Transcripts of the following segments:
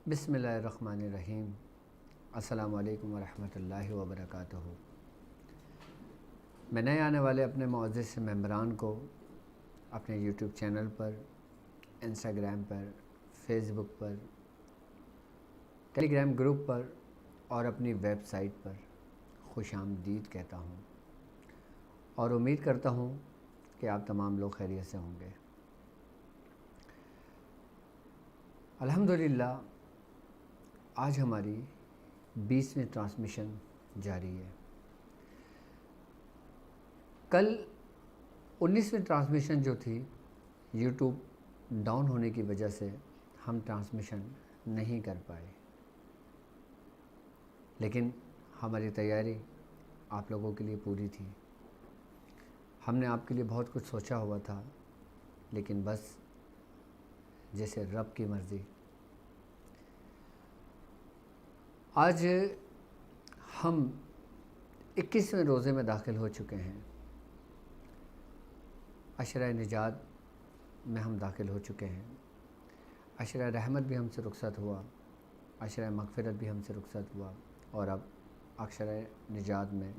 بسم اللہ الرحمن الرحیم۔ السلام علیکم ورحمۃ اللہ وبرکاتہ۔ میں نئے آنے والے اپنے معزز ممبران کو اپنے یوٹیوب چینل پر، انسٹاگرام پر، فیس بک پر، ٹیلی گرام گروپ پر اور اپنی ویب سائٹ پر خوش آمدید کہتا ہوں اور امید کرتا ہوں کہ آپ تمام لوگ خیریت سے ہوں گے۔ الحمدللہ آج ہماری 20ویں ٹرانسمیشن جاری ہے۔ کل 19ویں ٹرانسمیشن جو تھی یوٹیوب ڈاؤن ہونے کی وجہ سے ہم ٹرانسمیشن نہیں کر پائے، لیکن ہماری تیاری آپ لوگوں کے لیے پوری تھی۔ ہم نے آپ کے لیے بہت کچھ سوچا ہوا تھا، لیکن بس جیسے رب کی مرضی۔ آج ہم 21ویں روزے میں داخل ہو چکے ہیں۔ عشرہ نجات میں ہم داخل ہو چکے ہیں۔ عشرہ رحمت بھی ہم سے رخصت ہوا، عشرہ مغفرت بھی ہم سے رخصت ہوا، اور اب عشرہ نجات میں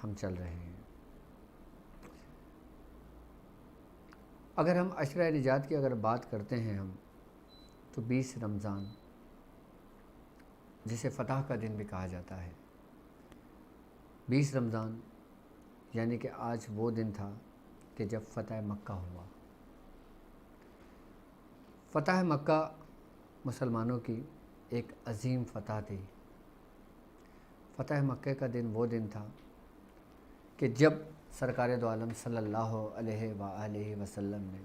ہم چل رہے ہیں۔ اگر ہم عشرہ نجات کی بات کرتے ہیں تو 20 رمضان جسے فتح کا دن بھی کہا جاتا ہے، 20 رمضان یعنی کہ آج وہ دن تھا کہ جب فتح مکہ ہوا۔ فتح مکہ مسلمانوں کی ایک عظیم فتح تھی۔ فتح مکہ کا دن وہ دن تھا کہ جب سرکار دو عالم صلی اللہ علیہ وآلہ وسلم نے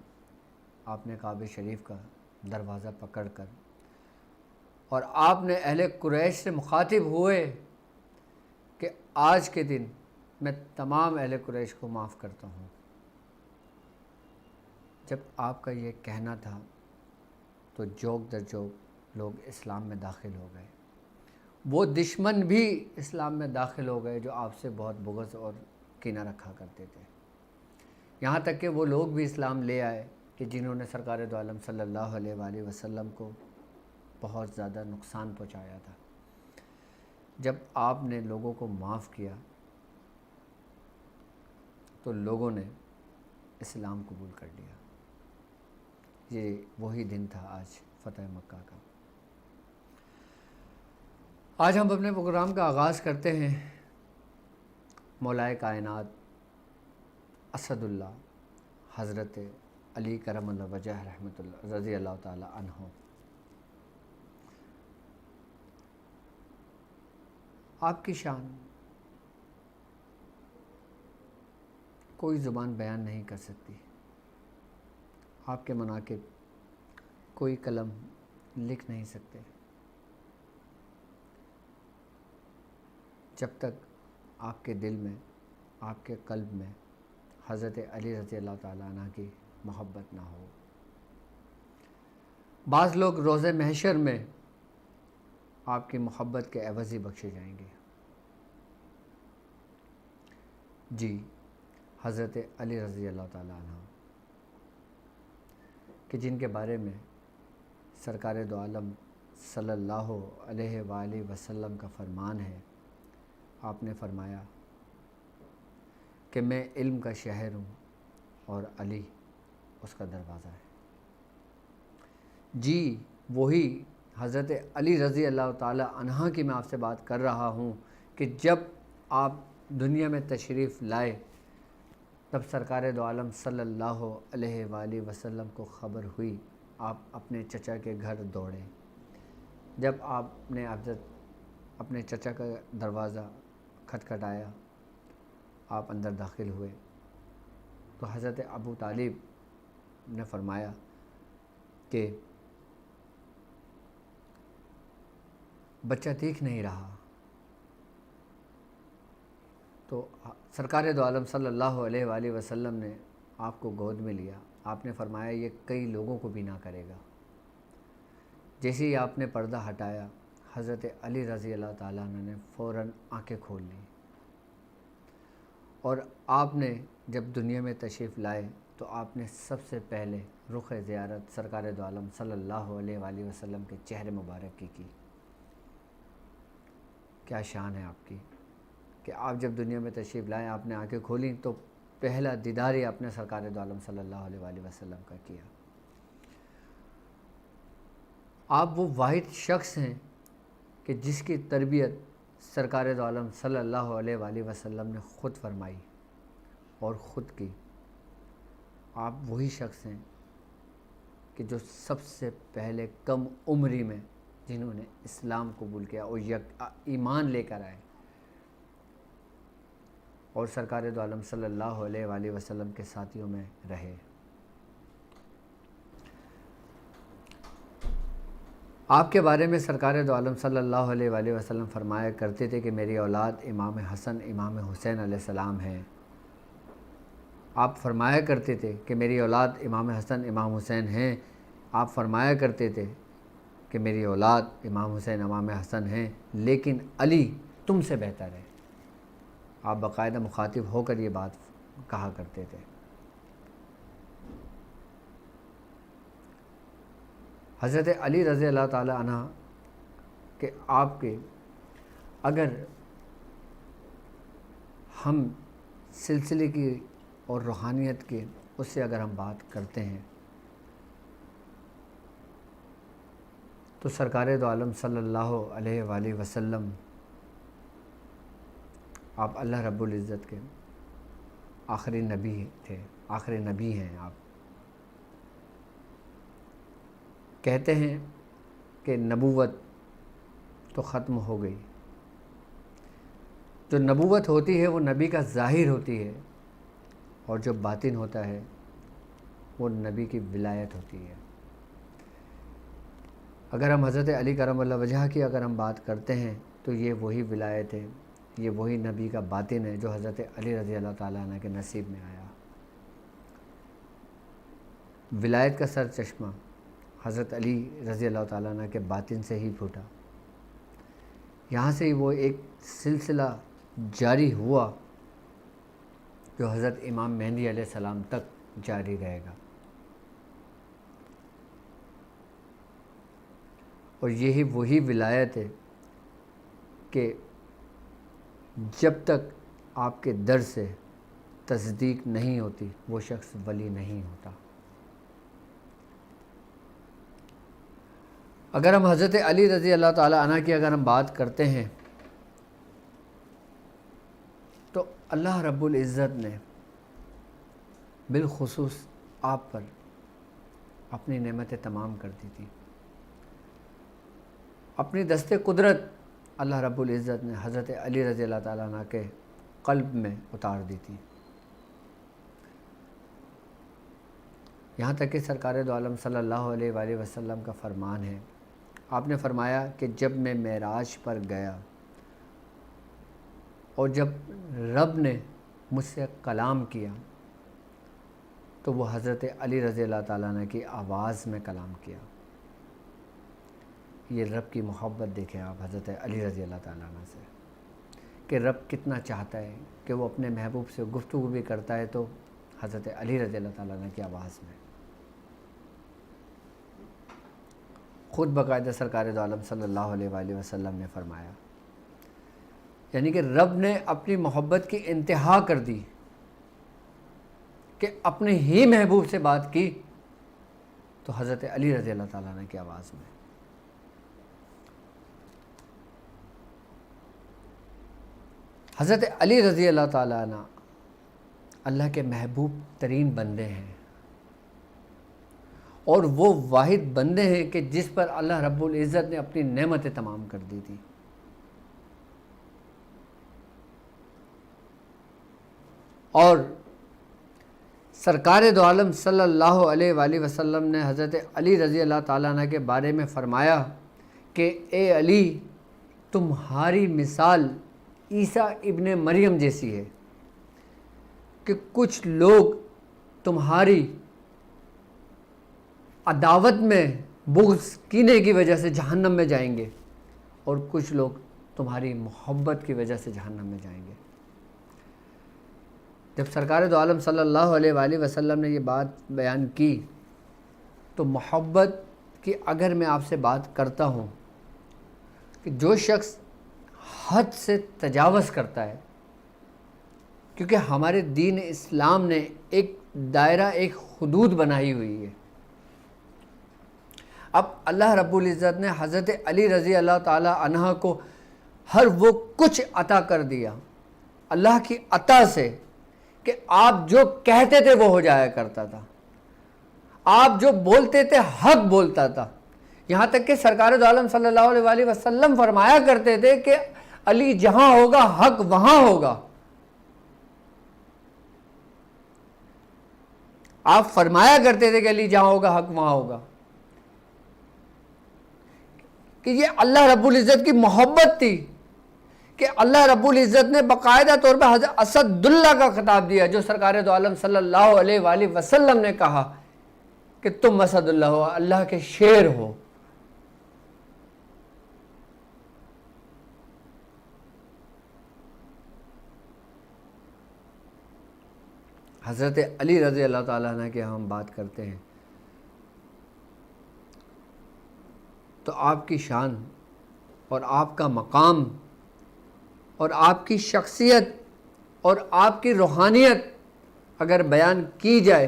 آپ نے کعبہ شریف کا دروازہ پکڑ کر اور آپ نے اہل قریش سے مخاطب ہوئے کہ آج کے دن میں تمام اہل قریش کو معاف کرتا ہوں۔ جب آپ کا یہ کہنا تھا تو جوک در جوک لوگ اسلام میں داخل ہو گئے۔ وہ دشمن بھی اسلام میں داخل ہو گئے جو آپ سے بہت بغض اور کینہ رکھا کرتے تھے۔ یہاں تک کہ وہ لوگ بھی اسلام لے آئے کہ جنہوں نے سرکار دو عالم صلی اللہ علیہ وآلہ وسلم کو بہت زیادہ نقصان پہنچایا تھا۔ جب آپ نے لوگوں کو معاف کیا تو لوگوں نے اسلام قبول کر لیا۔ یہ وہی دن تھا آج فتح مکہ کا۔ آج ہم اپنے پروگرام کا آغاز کرتے ہیں مولا کائنات اسد اللہ حضرت علی کرم اللہ وجہ رحمۃ اللہ رضی اللہ تعالی عنہ۔ آپ کی شان کوئی زبان بیان نہیں کر سکتی، آپ کے مناقب کوئی قلم لکھ نہیں سکتے۔ جب تک آپ کے دل میں، آپ کے قلب میں حضرت علی رضی اللہ تعالیٰ عنہ کی محبت نہ ہو۔ بعض لوگ روز محشر میں آپ کی محبت کے عوض ہی بخشے جائیں گے۔ جی، حضرت علی رضی اللہ تعالیٰ عنہ کہ جن کے بارے میں سرکار دو عالم صلی اللہ علیہ وآلہ وسلم کا فرمان ہے۔ آپ نے فرمایا کہ میں علم کا شہر ہوں اور علی اس کا دروازہ ہے۔ جی، وہی حضرت علی رضی اللہ تعالی عنہ کی میں آپ سے بات کر رہا ہوں کہ جب آپ دنیا میں تشریف لائے تب سرکار دو عالم صلی اللہ علیہ وآلہ وسلم کو خبر ہوئی، آپ اپنے چچا کے گھر دوڑے۔ جب آپ نے اپنے چچا کا دروازہ کھٹکھٹایا، آپ اندر داخل ہوئے تو حضرت ابو طالب نے فرمایا کہ بچہ دیکھ نہیں رہا، تو سرکار دو عالم صلی اللہ علیہ وآلہ وسلم نے آپ کو گود میں لیا۔ آپ نے فرمایا یہ کئی لوگوں کو بھی نہ کرے گا۔ جیسے ہی آپ نے پردہ ہٹایا، حضرت علی رضی اللہ تعالیٰ عنہ نے فوراً آنکھیں کھول لیں، اور آپ نے جب دنیا میں تشریف لائے تو آپ نے سب سے پہلے رخ زیارت سرکار دو عالم صلی اللہ علیہ وآلہ وسلم کے چہرے مبارک کی کیا شان ہے آپ کی کہ آپ جب دنیا میں تشریف لائیں، آپ نے آنکھیں کھولیں تو پہلا دیدار ہی آپ نے سرکار دو عالم صلی اللہ علیہ وآلہ وسلم کا کیا۔ آپ وہ واحد شخص ہیں کہ جس کی تربیت سرکار دو عالم صلی اللہ علیہ وآلہ وسلم نے خود فرمائی اور خود کی۔ آپ وہی شخص ہیں کہ جو سب سے پہلے کم عمری میں جنہوں نے اسلام قبول کیا اور ایمان لے کر آئے اور سرکار دو عالم صلی اللہ علیہ وآلہ وسلم کے ساتھیوں میں رہے۔ آپ کے بارے میں سرکار دو عالم صلی اللہ علیہ وآلہ وسلم فرمایا کرتے تھے کہ میری اولاد امام حسن امام حسین علیہ السلام ہیں۔ آپ فرمایا کرتے تھے کہ میری اولاد امام حسن امام حسین ہیں۔ آپ فرمایا کرتے تھے کہ میری اولاد امام حسین امام حسن ہیں، لیکن علی تم سے بہتر ہے۔ آپ باقاعدہ مخاطب ہو کر یہ بات کہا کرتے تھے۔ حضرت علی رضی اللہ تعالی عنہ کہ آپ کے اگر ہم سلسلے کی اور روحانیت کے اس سے اگر ہم بات کرتے ہیں تو سرکار دو عالم صلی اللہ علیہ وآلہ وسلم آپ اللہ رب العزت کے آخری نبی تھے، آخری نبی ہیں۔ آپ کہتے ہیں کہ نبوت تو ختم ہو گئی، جو نبوت ہوتی ہے وہ نبی کا ظاہر ہوتی ہے اور جو باطن ہوتا ہے وہ نبی کی ولایت ہوتی ہے۔ اگر ہم حضرت علی کرم اللہ وجہہ کی اگر ہم بات کرتے ہیں تو یہ وہی ولایت ہے، یہ وہی نبی کا باطن ہے جو حضرت علی رضی اللہ تعالیٰ عنہ کے نصیب میں آیا۔ ولایت کا سر چشمہ حضرت علی رضی اللہ تعالیٰ عنہ کے باطن سے ہی پھوٹا، یہاں سے ہی وہ ایک سلسلہ جاری ہوا جو حضرت امام مہدی علیہ السلام تک جاری رہے گا، اور یہی وہی ولایت ہے کہ جب تک آپ کے در سے تصدیق نہیں ہوتی وہ شخص ولی نہیں ہوتا۔ اگر ہم حضرت علی رضی اللہ تعالی عنہ کی اگر ہم بات کرتے ہیں تو اللہ رب العزت نے بالخصوص آپ پر اپنی نعمتیں تمام کر دی تھی۔ اپنی دست قدرت اللہ رب العزت نے حضرت علی رضی اللہ تعالیٰ عنہ کے قلب میں اتار دی تھی، یہاں تک کہ سرکار دو عالم صلی اللہ علیہ وآلہ وسلم کا فرمان ہے، آپ نے فرمایا کہ جب میں معراج پر گیا اور جب رب نے مجھ سے کلام کیا تو وہ حضرت علی رضی اللہ تعالیٰ عنہ کی آواز میں کلام کیا۔ یہ رب کی محبت دیکھیں آپ حضرت علی رضی اللہ تعالیٰ عنہ سے کہ رب کتنا چاہتا ہے کہ وہ اپنے محبوب سے گفتگو بھی کرتا ہے تو حضرت علی رضی اللہ تعالیٰ عنہ کی آواز میں۔ خود باقاعدہ سرکار دو عالم صلی اللہ علیہ وآلہ وسلم نے فرمایا، یعنی کہ رب نے اپنی محبت کی انتہا کر دی کہ اپنے ہی محبوب سے بات کی تو حضرت علی رضی اللہ تعالیٰ عنہ کی آواز میں۔ حضرت علی رضی اللہ تعالیٰ عنہ اللہ کے محبوب ترین بندے ہیں اور وہ واحد بندے ہیں کہ جس پر اللہ رب العزت نے اپنی نعمتیں تمام کر دی تھی۔ اور سرکار دو عالم صلی اللہ علیہ وآلہ وسلم نے حضرت علی رضی اللہ تعالیٰ عنہ کے بارے میں فرمایا کہ اے علی تمہاری مثال عیسیٰ ابن مریم جیسی ہے کہ کچھ لوگ تمہاری عداوت میں بغض کینے کی وجہ سے جہنم میں جائیں گے اور کچھ لوگ تمہاری محبت کی وجہ سے جہنم میں جائیں گے۔ جب سرکار دو عالم صلی اللہ علیہ وآلہ وسلم نے یہ بات بیان کی تو محبت کی اگر میں آپ سے بات کرتا ہوں کہ جو شخص حد سے تجاوز کرتا ہے، کیونکہ ہمارے دین اسلام نے ایک دائرہ، ایک حدود بنائی ہوئی ہے. اب اللہ رب العزت نے حضرت علی رضی اللہ تعالی عنہ کو ہر وہ کچھ عطا کر دیا اللہ کی عطا سے کہ آپ جو کہتے تھے وہ ہو جایا کرتا تھا، آپ جو بولتے تھے حق بولتا تھا. یہاں تک کہ سرکار دو عالم صلی اللہ علیہ وآلہ وسلم فرمایا کرتے تھے کہ علی جہاں ہوگا حق وہاں ہوگا. آپ فرمایا کرتے تھے کہ علی جہاں ہوگا حق وہاں ہوگا، کہ یہ اللہ رب العزت کی محبت تھی کہ اللہ رب العزت نے باقاعدہ طور پہ حضرت اسد اللہ کا خطاب دیا، جو سرکار دو عالم صلی اللہ علیہ وآلہ وسلم نے کہا کہ تم اسد اللہ ہو، اللہ کے شیر ہو. حضرت علی رضی اللہ تعالیٰ عنہ کی ہم بات کرتے ہیں تو آپ کی شان اور آپ کا مقام اور آپ کی شخصیت اور آپ کی روحانیت اگر بیان کی جائے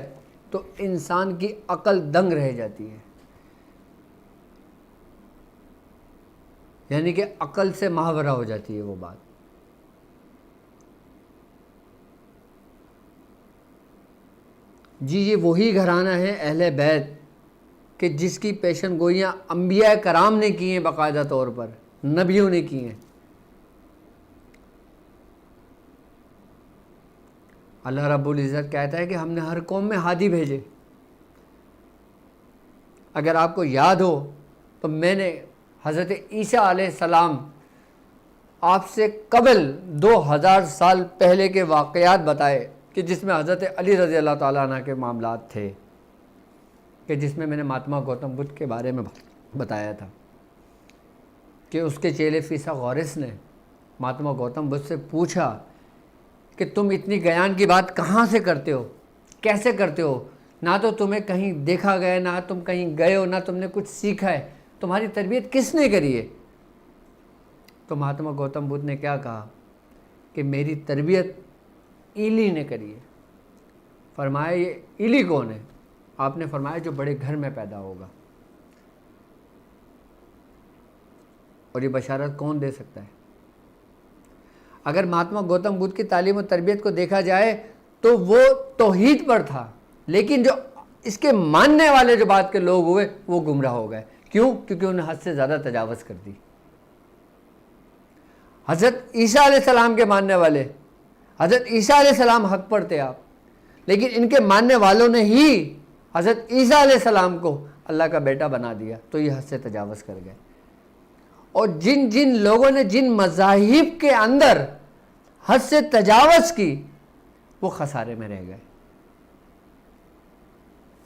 تو انسان کی عقل دنگ رہ جاتی ہے، یعنی کہ عقل سے ماورا ہو جاتی ہے وہ بات. جی یہ وہی گھرانہ ہے اہل بیت کہ جس کی پیشن گوئیاں انبیاء کرام نے کی ہیں، باقاعدہ طور پر نبیوں نے کی ہیں. اللہ رب العزت کہتا ہے کہ ہم نے ہر قوم میں ہادی بھیجے. اگر آپ کو یاد ہو تو میں نے حضرت عیسیٰ علیہ السلام آپ سے قبل 2000 سال پہلے کے واقعات بتائے کہ جس میں حضرت علی رضی اللہ تعالیٰ عنہ کے معاملات تھے، کہ جس میں نے مہاتما گوتم بدھ کے بارے میں بتایا تھا کہ اس کے چیلے فیثاغورس نے مہاتما گوتم بدھ سے پوچھا کہ تم اتنی گیان کی بات کہاں سے کرتے ہو، کیسے کرتے ہو؟ نہ تو تمہیں کہیں دیکھا گیا، نہ تم کہیں گئے ہو، نہ تم نے کچھ سیکھا ہے، تمہاری تربیت کس نے کری ہے؟ تو مہاتما گوتم بدھ نے کیا کہا کہ میری تربیت ایلی نے کری ہے. فرمایا یہ ایلی کون ہے؟ آپ نے فرمایا جو بڑے گھر میں پیدا ہوگا. اور یہ بشارت کون دے سکتا ہے؟ اگر مہاتما گوتم بدھ کی تعلیم و تربیت کو دیکھا جائے تو وہ توحید پر تھا، لیکن جو اس کے ماننے والے جو بات کے لوگ ہوئے وہ گمراہ ہو گئے. کیوں؟ کیونکہ انہیں حد سے زیادہ تجاوز کر دی. حضرت عیسیٰ علیہ السلام کے ماننے والے، حضرت عیسیٰ علیہ السلام حق پر تھے آپ، لیکن ان کے ماننے والوں نے ہی حضرت عیسیٰ علیہ السلام کو اللہ کا بیٹا بنا دیا، تو یہ حد سے تجاوز کر گئے. اور جن جن لوگوں نے جن مذاہب کے اندر حد سے تجاوز کی وہ خسارے میں رہ گئے.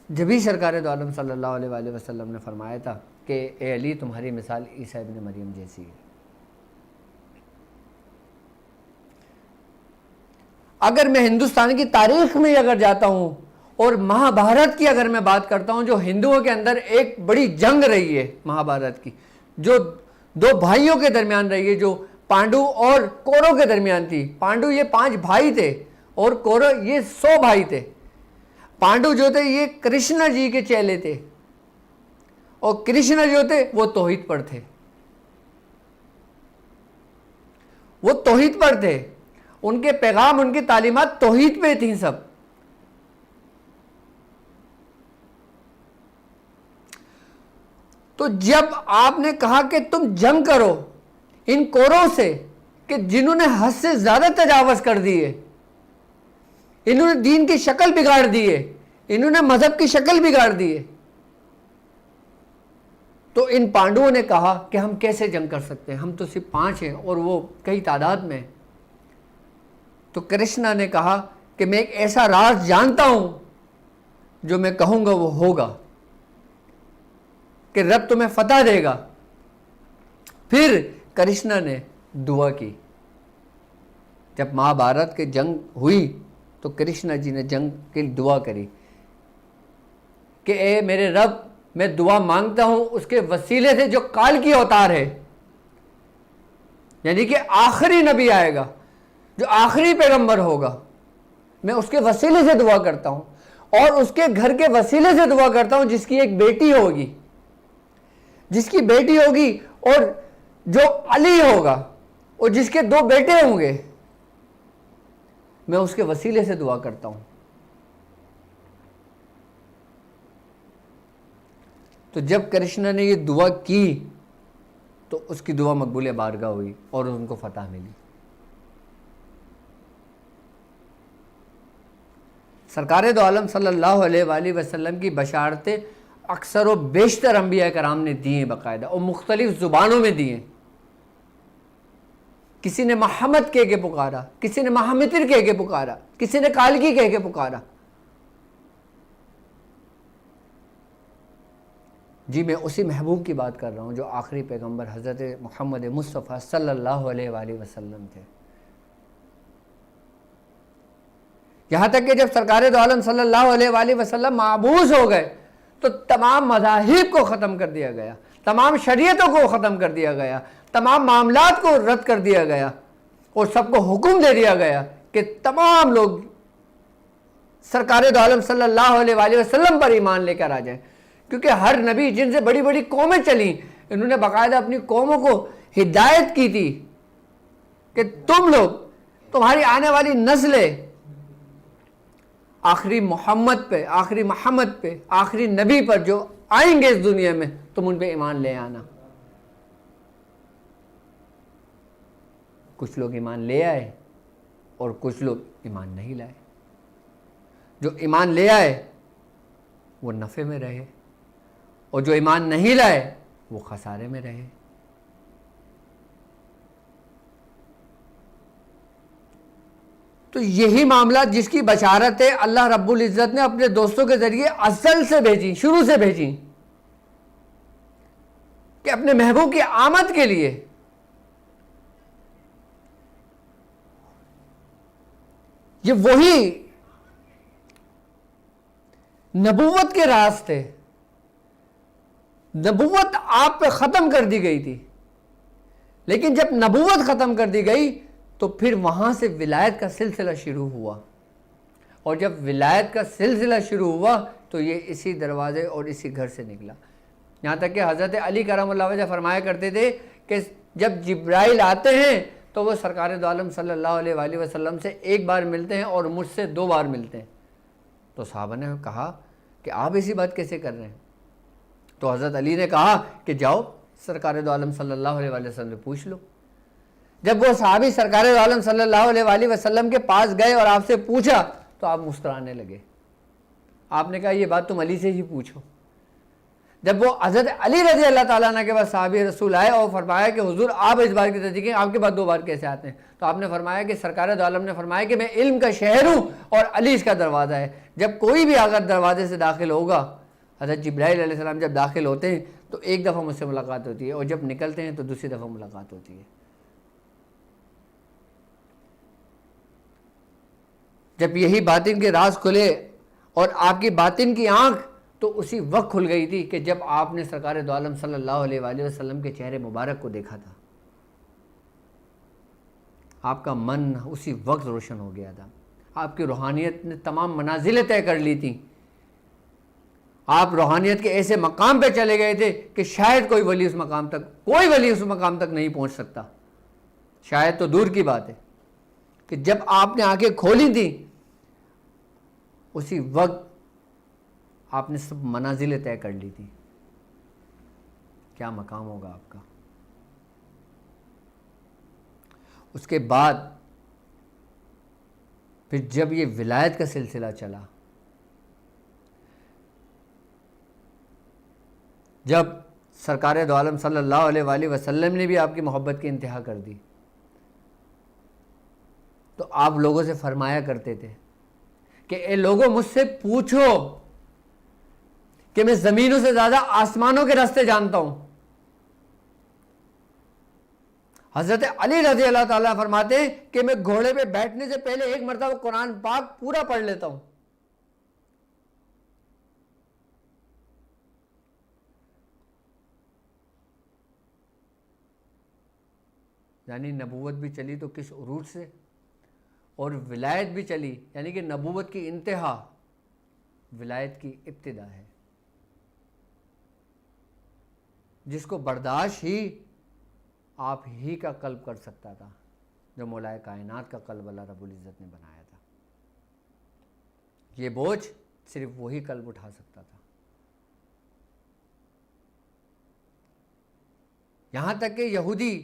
جبھی سرکار دو عالم صلی اللہ علیہ وآلہ وسلم نے فرمایا تھا کہ اے علی تمہاری مثال عیسیٰ ابن مریم جیسی ہے. اگر میں ہندوستان کی تاریخ میں اگر جاتا ہوں اور مہابھارت کی اگر میں بات کرتا ہوں، جو ہندوؤں کے اندر ایک بڑی جنگ رہی ہے مہابھارت کی، جو دو بھائیوں کے درمیان رہی ہے، جو پانڈو اور کورو کے درمیان تھی. پانڈو یہ 5 بھائی تھے اور کورو یہ 100 بھائی تھے. پانڈو جو تھے یہ کرشنا جی کے چیلے تھے اور کرشنا جو تھے وہ توحید پر تھے. وہ توحید پر تھے، ان کے پیغام، ان کی تعلیمات توحید پہ تھیں سب. تو جب آپ نے کہا کہ تم جنگ کرو ان کوروں سے کہ جنہوں نے حد سے زیادہ تجاوز کر دیے، انہوں نے دین کی شکل بگاڑ دی ہے، انہوں نے مذہب کی شکل بگاڑ دی ہے، تو ان پانڈوؤں نے کہا کہ ہم کیسے جنگ کر سکتے ہیں، ہم تو صرف 5 ہیں اور وہ کئی تعداد میں. تو کرشنا نے کہا کہ میں ایک ایسا راز جانتا ہوں جو میں کہوں گا وہ ہوگا، کہ رب تمہیں فتح دے گا. پھر کرشنا نے دعا کی. جب مہابھارت کی جنگ ہوئی تو کرشنا جی نے جنگ کی دعا کری کہ اے میرے رب، میں دعا مانگتا ہوں اس کے وسیلے سے جو کال کی اوتار ہے، یعنی کہ آخری نبی آئے گا، جو آخری پیغمبر ہوگا، میں اس کے وسیلے سے دعا کرتا ہوں، اور اس کے گھر کے وسیلے سے دعا کرتا ہوں جس کی ایک بیٹی ہوگی، جس کی بیٹی ہوگی، اور جو علی ہوگا، اور جس کے 2 بیٹے ہوں گے، میں اس کے وسیلے سے دعا کرتا ہوں۔ تو جب کرشنا نے یہ دعا کی تو اس کی دعا مقبول بارگاہ ہوئی اور ان کو فتح ملی۔ سرکار دو عالم صلی اللہ علیہ وآلہ وسلم کی بشارتیں اکثر و بیشتر انبیاء کرام نے دی ہیں باقاعدہ، اور مختلف زبانوں میں دی ہیں۔ کسی نے محمد کہہ کے پکارا، کسی نے محمدر کہہ کے پکارا، کسی نے کالکی کہہ کے پکارا۔ جی میں اسی محبوب کی بات کر رہا ہوں جو آخری پیغمبر حضرت محمد مصطفیٰ صلی اللہ علیہ وآلہ وسلم تھے۔ یہاں تک کہ جب سرکار دو عالم صلی اللہ علیہ وآلہ وسلم معبوس ہو گئے تو تمام مذاہب کو ختم کر دیا گیا، تمام شریعتوں کو ختم کر دیا گیا، تمام معاملات کو رد کر دیا گیا، اور سب کو حکم دے دیا گیا کہ تمام لوگ سرکار دو عالم صلی اللہ علیہ وآلہ وسلم پر ایمان لے کر آ جائیں، کیونکہ ہر نبی جن سے بڑی بڑی قومیں چلیں انہوں نے باقاعدہ اپنی قوموں کو ہدایت کی تھی کہ تم لوگ، تمہاری آنے والی نسلیں آخری محمد پہ، آخری محمد پہ، آخری نبی پر جو آئیں گے اس دنیا میں، تم ان پہ ایمان لے آنا۔ کچھ لوگ ایمان لے آئے اور کچھ لوگ ایمان نہیں لائے۔ جو ایمان لے آئے وہ نفع میں رہے، اور جو ایمان نہیں لائے وہ خسارے میں رہے۔ تو یہی معاملات جس کی بشارتیں اللہ رب العزت نے اپنے دوستوں کے ذریعے ازل سے بھیجی، شروع سے بھیجی، کہ اپنے محبوب کی آمد کے لیے یہ وہی نبوت کے راز تھے۔ نبوت آپ پہ ختم کر دی گئی تھی، لیکن جب نبوت ختم کر دی گئی تو پھر وہاں سے ولایت کا سلسلہ شروع ہوا، اور جب ولایت کا سلسلہ شروع ہوا تو یہ اسی دروازے اور اسی گھر سے نکلا۔ یہاں تک کہ حضرت علی کرم اللہ وجہ فرمایا کرتے تھے کہ جب جبرائیل آتے ہیں تو وہ سرکار دو عالم صلی اللہ علیہ وآلہ وسلم سے 1 بار ملتے ہیں اور مجھ سے 2 بار ملتے ہیں۔ تو صحابہ نے کہا کہ آپ ایسی بات کیسے کر رہے ہیں؟ تو حضرت علی نے کہا کہ جاؤ سرکار دو عالم صلی اللہ علیہ وآلہ وسلم سے پوچھ لو۔ جب وہ صحابی سرکار دو عالم صلی اللہ علیہ وآلہ وسلم کے پاس گئے اور آپ سے پوچھا تو آپ مسکرانے لگے۔ آپ نے کہا یہ بات تم علی سے ہی پوچھو۔ جب وہ حضرت علی رضی اللہ تعالیٰ عنہ کے بعد صحابی رسول آئے اور فرمایا کہ حضور آپ اس بار کی تصدیق ہیں، آپ کے بعد 2 بار کیسے آتے ہیں؟ تو آپ نے فرمایا کہ سرکار دو عالم نے فرمایا کہ میں علم کا شہر ہوں اور علی اس کا دروازہ ہے۔ جب کوئی بھی اگر دروازے سے داخل ہوگا، حضرت جبرائیل علیہ السلام جب داخل ہوتے ہیں تو 1 دفعہ مجھ سے ملاقات ہوتی ہے، اور جب نکلتے ہیں تو دوسری دفعہ ملاقات ہوتی ہے۔ جب یہی باطن کے راز کھلے اور آپ کی باطن کی آنکھ تو اسی وقت کھل گئی تھی کہ جب آپ نے سرکار دو عالم صلی اللہ علیہ وآلہ وسلم کے چہرے مبارک کو دیکھا تھا۔ آپ کا من اسی وقت روشن ہو گیا تھا، آپ کی روحانیت نے تمام منازلیں طے کر لی تھیں، آپ روحانیت کے ایسے مقام پہ چلے گئے تھے کہ شاید کوئی ولی اس مقام تک نہیں پہنچ سکتا۔ شاید تو دور کی بات ہے کہ جب آپ نے آنکھیں کھولی تھیں اسی وقت آپ نے سب منازلیں طے کر لی تھی۔ کیا مقام ہوگا آپ کا؟ اس کے بعد پھر جب یہ ولایت کا سلسلہ چلا، جب سرکار دو عالم صلی اللہ علیہ وآلہ وسلم نے بھی آپ کی محبت کی انتہا کر دی، تو آپ لوگوں سے فرمایا کرتے تھے کہ اے لوگوں مجھ سے پوچھو کہ میں زمینوں سے زیادہ آسمانوں کے راستے جانتا ہوں۔ حضرت علی رضی اللہ تعالیٰ فرماتے ہیں کہ میں گھوڑے پہ بیٹھنے سے پہلے ایک مرتبہ قرآن پاک پورا پڑھ لیتا ہوں. یعنی نبوت بھی چلی تو کس عروج سے، اور ولایت بھی چلی، یعنی کہ نبوت کی انتہا ولایت کی ابتدا ہے، جس کو برداشت ہی آپ ہی کا قلب کر سکتا تھا، جو مولا کائنات کا قلب اللہ رب العزت نے بنایا تھا. یہ بوجھ صرف وہی قلب اٹھا سکتا تھا. یہاں تک کہ یہودی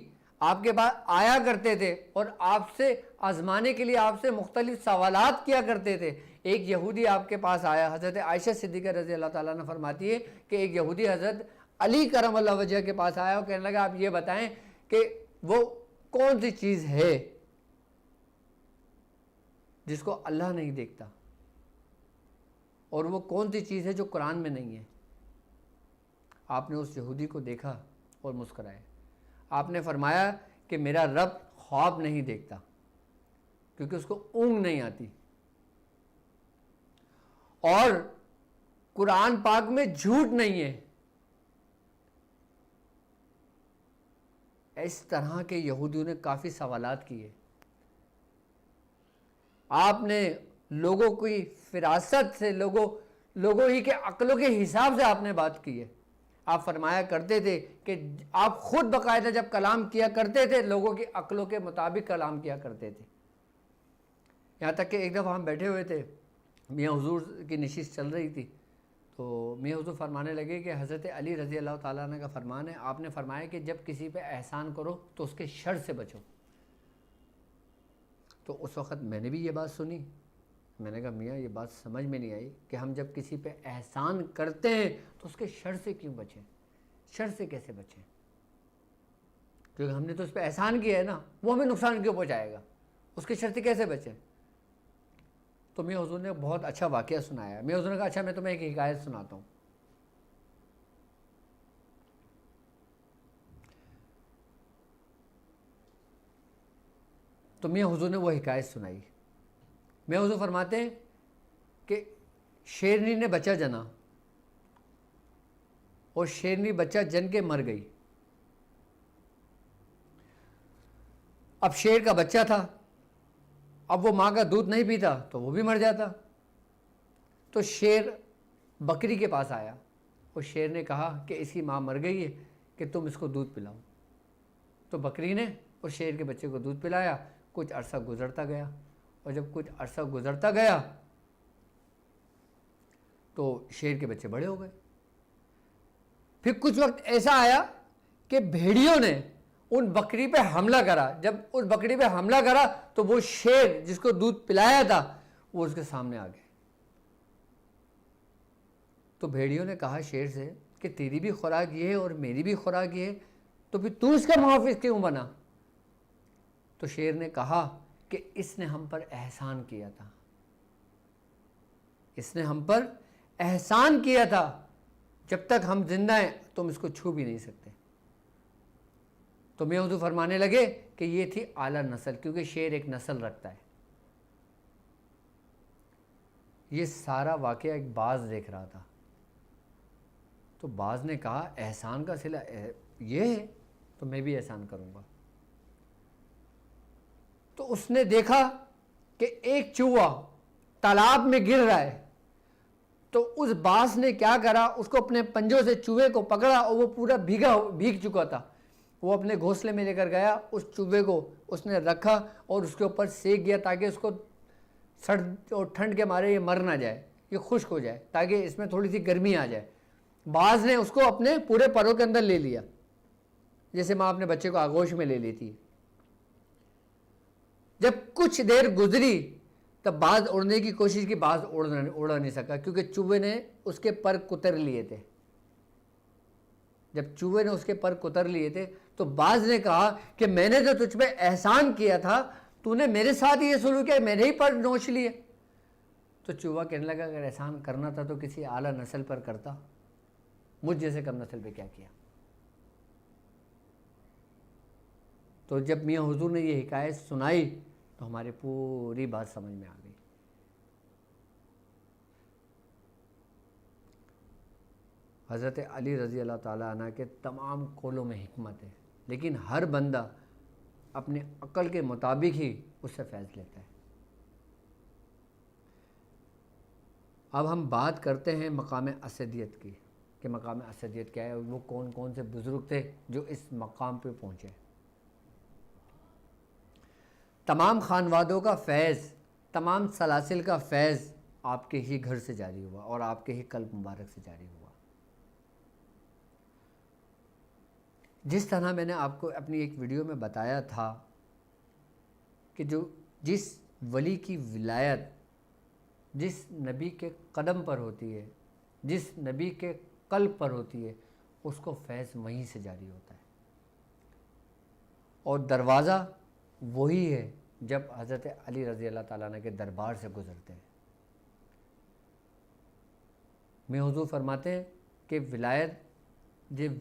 آپ کے پاس آیا کرتے تھے اور آپ سے آزمانے کے لیے آپ سے مختلف سوالات کیا کرتے تھے. ایک یہودی آپ کے پاس آیا، حضرت عائشہ صدیقہ رضی اللہ تعالیٰ نے فرماتی ہے کہ ایک یہودی حضرت علی کرم اللہ وجہ کے پاس آیا اور کہنے لگا آپ یہ بتائیں کہ وہ کون سی چیز ہے جس کو اللہ نہیں دیکھتا، اور وہ کون سی چیز ہے جو قرآن میں نہیں ہے. آپ نے اس یہودی کو دیکھا اور مسکرائے. آپ نے فرمایا کہ میرا رب خواب نہیں دیکھتا کیونکہ اس کو اونگ نہیں آتی، اور قرآن پاک میں جھوٹ نہیں ہے. اس طرح کے یہودیوں نے کافی سوالات کیے. آپ نے لوگوں کی فراست سے، لوگوں ہی کے عقلوں کے حساب سے آپ نے بات کی ہے. آپ فرمایا کرتے تھے کہ آپ خود باقاعدہ جب کلام کیا کرتے تھے لوگوں کی عقلوں کے مطابق کلام کیا کرتے تھے. یہاں تک کہ ایک دفعہ ہم بیٹھے ہوئے تھے، میاں حضور کی نشست چل رہی تھی، تو میاں حضور فرمانے لگے کہ حضرت علی رضی اللہ تعالیٰ عنہ کا فرمان ہے، آپ نے فرمایا کہ جب کسی پہ احسان کرو تو اس کے شر سے بچو. تو اس وقت میں نے بھی یہ بات سنی. میں نے کہا میاں یہ بات سمجھ میں نہیں آئی کہ ہم جب کسی پہ احسان کرتے ہیں تو اس کے شر سے کیوں بچیں، شر سے کیسے بچیں؟ کیونکہ ہم نے تو اس پہ احسان کیا ہے نا، وہ ہمیں نقصان کیوں پہنچائے گا، اس کے شر سے کیسے بچیں؟ تو میاں حضور نے بہت اچھا واقعہ سنایا. میاں حضور نے کہا اچھا میں تمہیں ایک حکایت سناتا ہوں. تو میاں حضور نے وہ حکایت سنائی. میاں حضور فرماتے ہیں کہ شیرنی نے بچہ جنا اور شیرنی بچہ جن کے مر گئی. اب شیر کا بچہ تھا، اب وہ ماں کا دودھ نہیں پیتا تو وہ بھی مر جاتا. تو شیر بکری کے پاس آیا اور شیر نے کہا کہ اس کی ماں مر گئی ہے کہ تم اس کو دودھ پلاؤ. تو بکری نے اس شیر کے بچے کو دودھ پلایا. کچھ عرصہ گزرتا گیا، اور جب کچھ عرصہ گزرتا گیا تو شیر کے بچے بڑے ہو گئے. پھر کچھ وقت ایسا آیا کہ بھیڑیوں نے ان بکری پہ حملہ کرا. جب اس بکری پہ حملہ کرا تو وہ شیر جس کو دودھ پلایا تھا وہ اس کے سامنے آ گئے. تو بھیڑیوں نے کہا شیر سے کہ تیری بھی خوراک یہ ہے اور میری بھی خوراک یہ ہے، تو پھر تو اس کا محافظ کیوں بنا؟ تو شیر نے کہا کہ اس نے ہم پر احسان کیا تھا، اس نے ہم پر احسان کیا تھا، جب تک ہم زندہ ہیں تم اس کو چھو بھی نہیں سکتے. تو میاں حضور فرمانے لگے کہ یہ تھی اعلیٰ نسل، کیونکہ شیر ایک نسل رکھتا ہے. یہ سارا واقعہ ایک باز دیکھ رہا تھا. تو باز نے کہا احسان کا صلہ یہ ہے تو میں بھی احسان کروں گا. تو اس نے دیکھا کہ ایک چوہا تالاب میں گر رہا ہے. تو اس باز نے کیا کرا، اس کو اپنے پنجوں سے چوہے کو پکڑا اور وہ پورا بھیگ چکا تھا. وہ اپنے گھونسلے میں لے کر گیا، اس چوہے کو اس نے رکھا اور اس کے اوپر سینک گیا تاکہ اس کو سرد اور ٹھنڈ کے مارے یہ مر نہ جائے، یہ خشک ہو جائے، تاکہ اس میں تھوڑی سی گرمی آ جائے. باز نے اس کو اپنے پورے پروں کے اندر لے لیا، جیسے ماں اپنے بچے کو آغوش میں لے لیتی ہے. جب کچھ دیر گزری تب باز اڑنے کی کوشش کی، باز اڑا نہیں سکا کیونکہ چوہے نے اس کے پر کتر لیے تھے. جب چوہے نے اس کے پر کتر لیے تھے تو باز نے کہا کہ میں نے تو تجھ پہ احسان کیا تھا، تو نے میرے ساتھ یہ سلوک کیا، میرے ہی پر نوچ لیے. تو چوہا کہنے لگا اگر احسان کرنا تھا تو کسی اعلیٰ نسل پر کرتا، مجھ جیسے کم نسل پہ کیا کیا. تو جب میاں حضور نے یہ حکایت سنائی تو ہماری پوری بات سمجھ میں آ گئی۔ حضرت علی رضی اللہ تعالیٰ عنہ کے تمام قولوں میں حکمت ہے، لیکن ہر بندہ اپنے عقل کے مطابق ہی اس سے فیض لیتا ہے۔ اب ہم بات کرتے ہیں مقام اسدیت کی، کہ مقام اسدیت کیا ہے، وہ کون کون سے بزرگ تھے جو اس مقام پہ پہنچے۔ تمام خانوادوں کا فیض، تمام سلاسل کا فیض آپ کے ہی گھر سے جاری ہوا اور آپ کے ہی قلب مبارک سے جاری ہوا۔ جس طرح میں نے آپ کو اپنی ایک ویڈیو میں بتایا تھا کہ جس ولی کی ولایت جس نبی کے قدم پر ہوتی ہے، جس نبی کے قلب پر ہوتی ہے، اس کو فیض وہیں سے جاری ہوتا ہے، اور دروازہ وہی ہے جب حضرت علی رضی اللہ تعالیٰ عنہ کے دربار سے گزرتے ہیں۔ میں حضور فرماتے ہیں کہ ولایت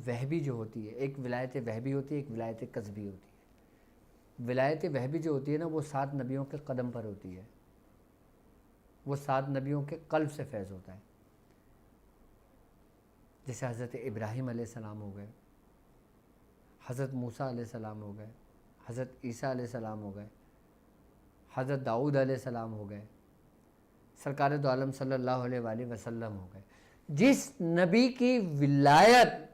وہبی جو ہوتی ہے، ایک ولایت وہبی ہوتی ہے، ایک ولایت قذبی ہوتی ہے۔ ولایت وہبی جو ہوتی ہے نا، وہ 7 نبیوں کے قدم پر ہوتی ہے، وہ 7 نبیوں کے قلب سے فیض ہوتا ہے۔ جیسے حضرت ابراہیم علیہ السلام ہو گئے، حضرت موسیٰ علیہ السلام ہو گئے، حضرت عیسیٰ علیہ السلام ہو گئے، حضرت داؤد علیہ السلام ہو گئے، سرکار دو عالم صلی اللہ علیہ وآلہ وسلم ہو گئے۔ جس نبی کی ولایت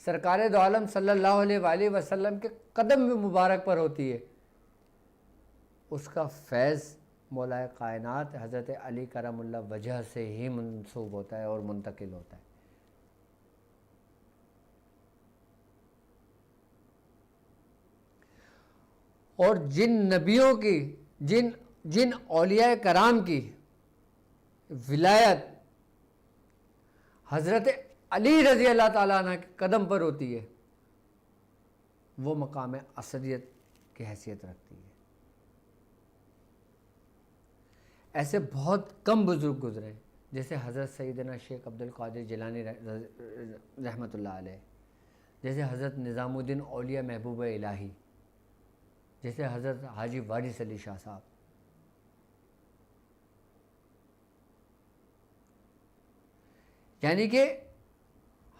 سرکار دو عالم صلی اللہ علیہ وآلہ وسلم کے قدم مبارک پر ہوتی ہے، اس کا فیض مولا کائنات حضرت علی کرم اللہ وجہ سے ہی منسوب ہوتا ہے اور منتقل ہوتا ہے۔ اور جن نبیوں کی، جن اولیاء کرام کی ولایت حضرت علی رضی اللہ تعالیٰ عنہ کے قدم پر ہوتی ہے، وہ مقام اسدیت کی حیثیت رکھتی ہے۔ ایسے بہت کم بزرگ گزرے، جیسے حضرت سیدنا شیخ عبد القادر جیلانی رحمۃ اللہ علیہ، جیسے حضرت نظام الدین اولیاء محبوب الہی، جیسے حضرت حاجی وارث علی شاہ صاحب۔ یعنی کہ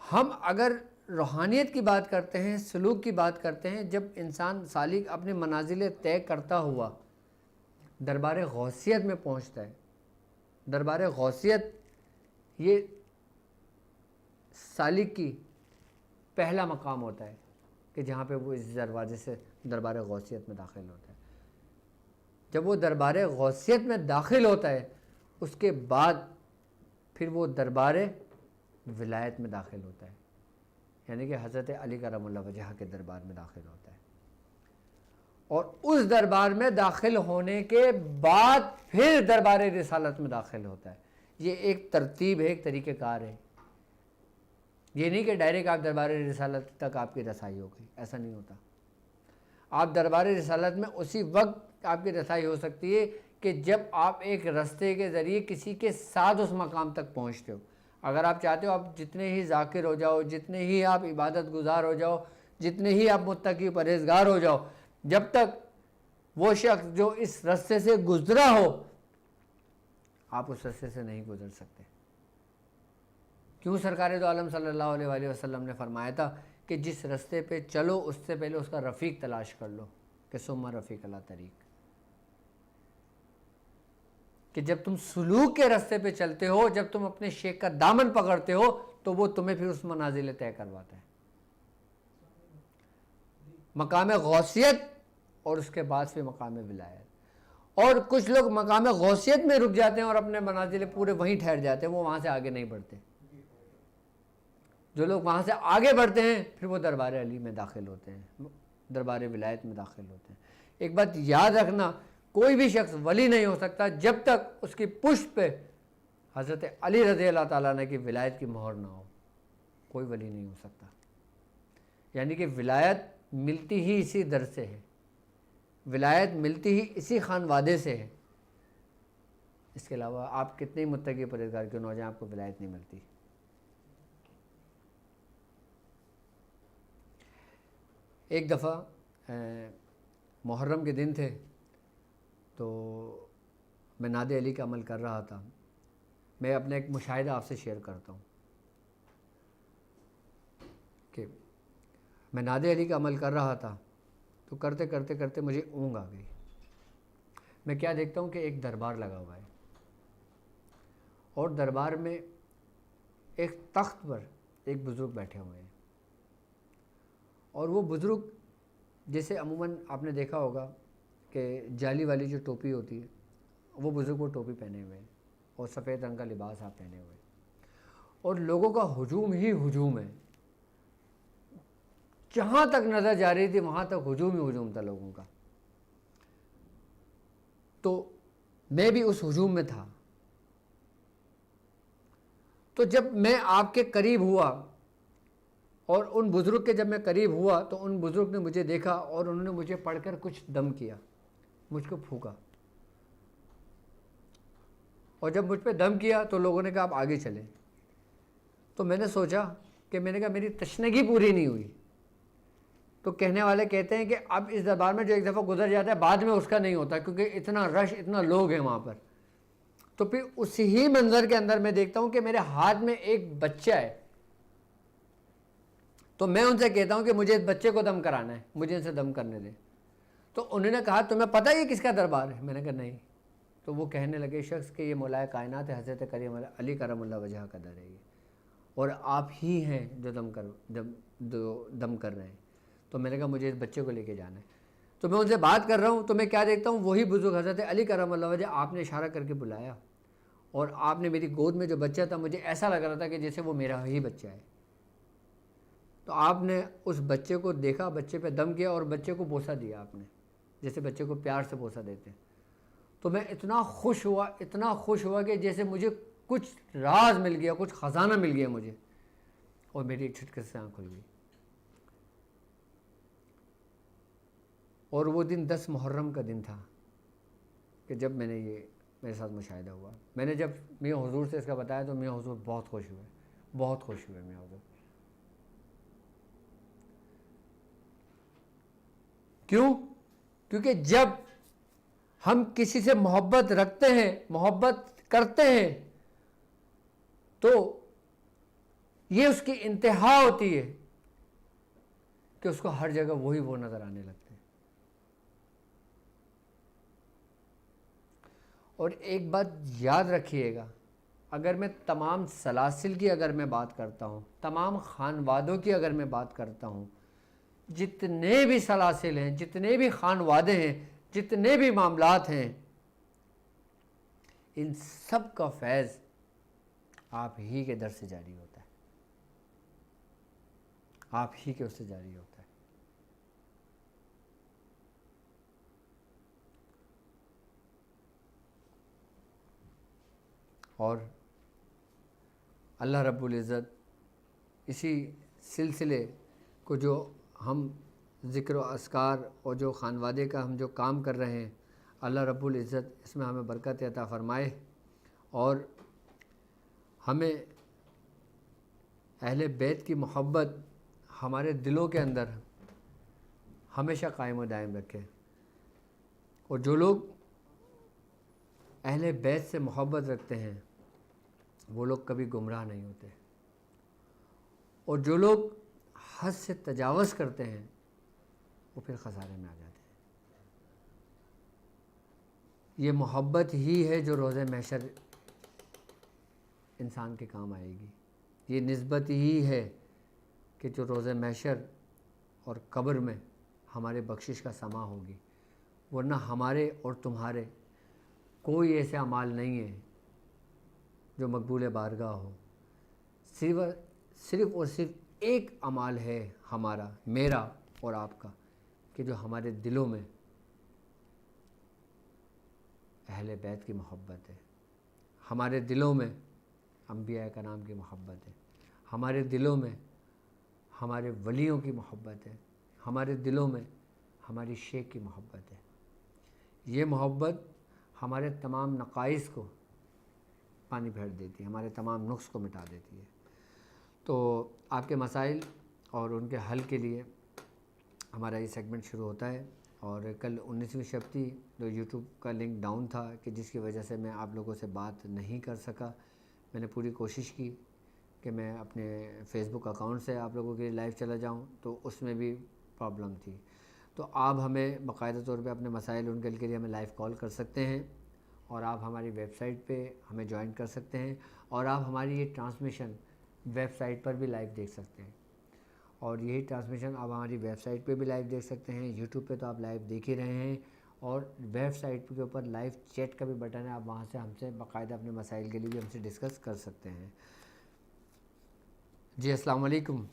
ہم اگر روحانیت کی بات کرتے ہیں، سلوک کی بات کرتے ہیں، جب انسان سالک اپنے منازل طے کرتا ہوا دربار غوثیت میں پہنچتا ہے، دربار غوثیت یہ سالک کی پہلا مقام ہوتا ہے کہ جہاں پہ وہ اس دروازے سے دربار غوثیت میں داخل ہوتا ہے۔ جب وہ دربار غوثیت میں داخل ہوتا ہے، اس کے بعد پھر وہ دربار ولایت میں داخل ہوتا ہے، یعنی کہ حضرت علی کرم اللہ وجہ کے دربار میں داخل ہوتا ہے، اور اس دربار میں داخل ہونے کے بعد پھر دربار رسالت میں داخل ہوتا ہے۔ یہ ایک ترتیب ہے، ایک طریقہ کار ہے۔ یہ نہیں کہ ڈائریکٹ آپ دربار رسالت تک آپ کی رسائی ہو گئی، ایسا نہیں ہوتا۔ آپ دربار رسالت میں اسی وقت آپ کی رسائی ہو سکتی ہے کہ جب آپ ایک رستے کے ذریعے کسی کے ساتھ اس مقام تک پہنچتے ہو۔ اگر آپ چاہتے ہو آپ جتنے ہی ذاکر ہو جاؤ، جتنے ہی آپ عبادت گزار ہو جاؤ، جتنے ہی آپ متقی پرہیزگار ہو جاؤ، جب تک وہ شخص جو اس رستے سے گزرا ہو، آپ اس رستے سے نہیں گزر سکتے۔ کیوں سرکار دو عالم صلی اللہ علیہ وآلہ وسلم نے فرمایا تھا کہ جس رستے پہ چلو اس سے پہلے اس کا رفیق تلاش کر لو، کہ ثم رفیق اللہ طریق، کہ جب تم سلوک کے رستے پہ چلتے ہو، جب تم اپنے شیخ کا دامن پکڑتے ہو، تو وہ تمہیں پھر اس منازل طے کرواتا ہے، مقام غوثیت اور اس کے بعد پھر مقام ولایت۔ اور کچھ لوگ مقام غوثیت میں رک جاتے ہیں اور اپنے منازل پورے وہیں ٹھہر جاتے ہیں، وہ وہاں سے آگے نہیں بڑھتے۔ جو لوگ وہاں سے آگے بڑھتے ہیں پھر وہ دربار علی میں داخل ہوتے ہیں، دربار ولایت میں داخل ہوتے ہیں۔ ایک بات یاد رکھنا، کوئی بھی شخص ولی نہیں ہو سکتا جب تک اس کی پشت پہ حضرت علی رضی اللہ تعالیٰ عنہ کی ولایت کی مہر نہ ہو، کوئی ولی نہیں ہو سکتا۔ یعنی کہ ولایت ملتی ہی اسی در سے ہے، ولایت ملتی ہی اسی خانوادے سے ہے۔ اس کے علاوہ آپ کتنے ہی متقی پرہیزگار کیوں نہ ہو جائیں، آپ کو ولایت نہیں ملتی۔ ایک دفعہ محرم کے دن تھے، تو میں ناد علی کا عمل کر رہا تھا. میں اپنا ایک مشاہدہ آپ سے شیئر کرتا ہوں کہ میں ناد علی کا عمل کر رہا تھا، تو کرتے کرتے کرتے مجھے اونگ آ گئی. میں کیا دیکھتا ہوں کہ ایک دربار لگا ہوا ہے، اور دربار میں ایک تخت پر ایک بزرگ بیٹھے ہوئے ہیں، اور وہ بزرگ جیسے عموماً آپ نے دیکھا ہوگا کہ جالی والی جو ٹوپی ہوتی ہے، وہ بزرگ وہ ٹوپی پہنے ہوئے ہیں اور سفید رنگ کا لباس آپ پہنے ہوئے ہیں، اور لوگوں کا ہجوم ہی ہجوم ہے. جہاں تک نظر جا رہی تھی وہاں تک ہجوم ہی ہجوم تھا لوگوں کا. تو میں بھی اس ہجوم میں تھا. تو جب میں آپ کے قریب ہوا اور ان بزرگ کے جب میں قریب ہوا تو ان بزرگ نے مجھے دیکھا اور انہوں نے مجھے پڑھ کر کچھ دم کیا، مجھ کو پھونکا، اور جب مجھ پہ دم کیا تو لوگوں نے کہا آپ آگے چلیں. تو میں نے سوچا کہ میں نے کہا میری تشنگی پوری نہیں ہوئی. تو کہنے والے کہتے ہیں کہ اب اس دربار میں جو ایک دفعہ گزر جاتا ہے بعد میں اس کا نہیں ہوتا، کیونکہ اتنا رش، اتنا لوگ ہیں وہاں پر. تو پھر اسی ہی منظر کے اندر میں دیکھتا ہوں کہ میرے ہاتھ میں ایک بچہ ہے. تو میں ان سے کہتا ہوں کہ مجھے اس بچے کو دم کرانا ہے، مجھے ان سے دم کرنے دیں. تو انہوں نے کہا تمہیں پتہ یہ کس کا دربار ہے؟ میں نے کہا نہیں. تو وہ کہنے لگے شخص کہ یہ مولا کائنات ہے، حضرت کریم علی کرم اللہ وجہ کا در ہے یہ، اور آپ ہی ہیں جو دم کر رہے ہیں. تو میں نے کہا مجھے اس بچے کو لے کے جانا ہے. تو میں ان سے بات کر رہا ہوں تو میں کیا دیکھتا ہوں، وہی بزرگ حضرت علی کرم اللہ وجہ، آپ نے اشارہ کر کے بلایا، اور آپ نے میری گود میں جو بچہ تھا، مجھے ایسا لگ رہا تھا کہ جیسے وہ میرا ہی بچہ ہے. تو آپ نے اس بچے کو دیکھا، بچے پہ دم کیا اور بچے کو بوسہ دیا آپ نے، جیسے بچے کو پیار سے بوسہ دیتے ہیں. تو میں اتنا خوش ہوا، اتنا خوش ہوا کہ جیسے مجھے کچھ راز مل گیا، کچھ خزانہ مل گیا مجھے، اور میری ایک چھٹکے سے آنکھ کھل گئی. اور وہ دن 10 محرم کا دن تھا کہ جب میں نے یہ میرے ساتھ مشاہدہ ہوا. میں نے جب میاں حضور سے اس کا بتایا تو میاں حضور بہت خوش ہوئے، بہت خوش ہوئے میاں حضور. کیوں؟ کیونکہ جب ہم کسی سے محبت رکھتے ہیں، محبت کرتے ہیں، تو یہ اس کی انتہا ہوتی ہے کہ اس کو ہر جگہ وہی وہ نظر آنے لگتے ہیں. اور ایک بات یاد رکھیے گا، اگر میں تمام سلاسل کی اگر میں بات کرتا ہوں، تمام خانوادوں کی اگر میں بات کرتا ہوں، جتنے بھی سلاسل ہیں، جتنے بھی خانوادے ہیں، جتنے بھی معاملات ہیں، ان سب کا فیض آپ ہی کے در سے جاری ہوتا ہے، آپ ہی کے اس سے جاری ہوتا ہے. اور اللہ رب العزت اسی سلسلے کو جو ہم ذکر و اذکار اور جو خانوادے کا ہم جو کام کر رہے ہیں، اللہ رب العزت اس میں ہمیں برکت عطا فرمائے، اور ہمیں اہل بیت کی محبت ہمارے دلوں کے اندر ہمیشہ قائم و دائم رکھے. اور جو لوگ اہل بیت سے محبت رکھتے ہیں وہ لوگ کبھی گمراہ نہیں ہوتے، اور جو لوگ حد سے تجاوز کرتے ہیں وہ پھر خسارے میں آ جاتے ہیں. یہ محبت ہی ہے جو روز محشر انسان کے کام آئے گی. یہ نسبت ہی ہے کہ جو روز محشر اور قبر میں ہمارے بخشش کا سما ہوگی. ورنہ ہمارے اور تمہارے کوئی ایسے اعمال نہیں ہیں جو مقبول بارگاہ ہو. صرف اور صرف ایک عمل ہے ہمارا، میرا اور آپ کا، کہ جو ہمارے دلوں میں اہل بیت کی محبت ہے، ہمارے دلوں میں انبیاء کرام کی محبت ہے، ہمارے دلوں میں ہمارے ولیوں کی محبت ہے، ہمارے دلوں میں ہماری شیخ کی محبت ہے. یہ محبت ہمارے تمام نقائص کو پانی پھیر دیتی ہے، ہمارے تمام نقص کو مٹا دیتی ہے. تو آپ کے مسائل اور ان کے حل کے لیے ہمارا یہ سیگمنٹ شروع ہوتا ہے، اور کل 19ویں شب تھی تو یوٹیوب کا لنک ڈاؤن تھا کہ جس کی وجہ سے میں آپ لوگوں سے بات نہیں کر سکا۔ میں نے پوری کوشش کی کہ میں اپنے فیس بک اکاؤنٹ سے آپ لوگوں کے لیے لائیو چلا جاؤں، تو اس میں بھی پرابلم تھی۔ تو آپ ہمیں باقاعدہ طور پہ اپنے مسائل ان کے لیے ہمیں لائیو کال کر سکتے ہیں، اور آپ ہماری ویب سائٹ پہ ہمیں جوائن کر سکتے ہیں، اور آپ ہماری یہ ٹرانسمیشن ویب سائٹ پر بھی لائیو دیکھ سکتے ہیں۔ اور یہی ٹرانسمیشن آپ ہماری ویب سائٹ پہ بھی لائیو دیکھ سکتے ہیں، یوٹیوب پہ تو آپ لائیو دیکھ ہی رہے ہیں، اور ویب سائٹ کے اوپر لائیو چیٹ کا بھی بٹن ہے، آپ وہاں سے ہم سے باقاعدہ اپنے مسائل کے لیے بھی ہم سے ڈسکس کر سکتے ہیں۔ جی السلام علیکم۔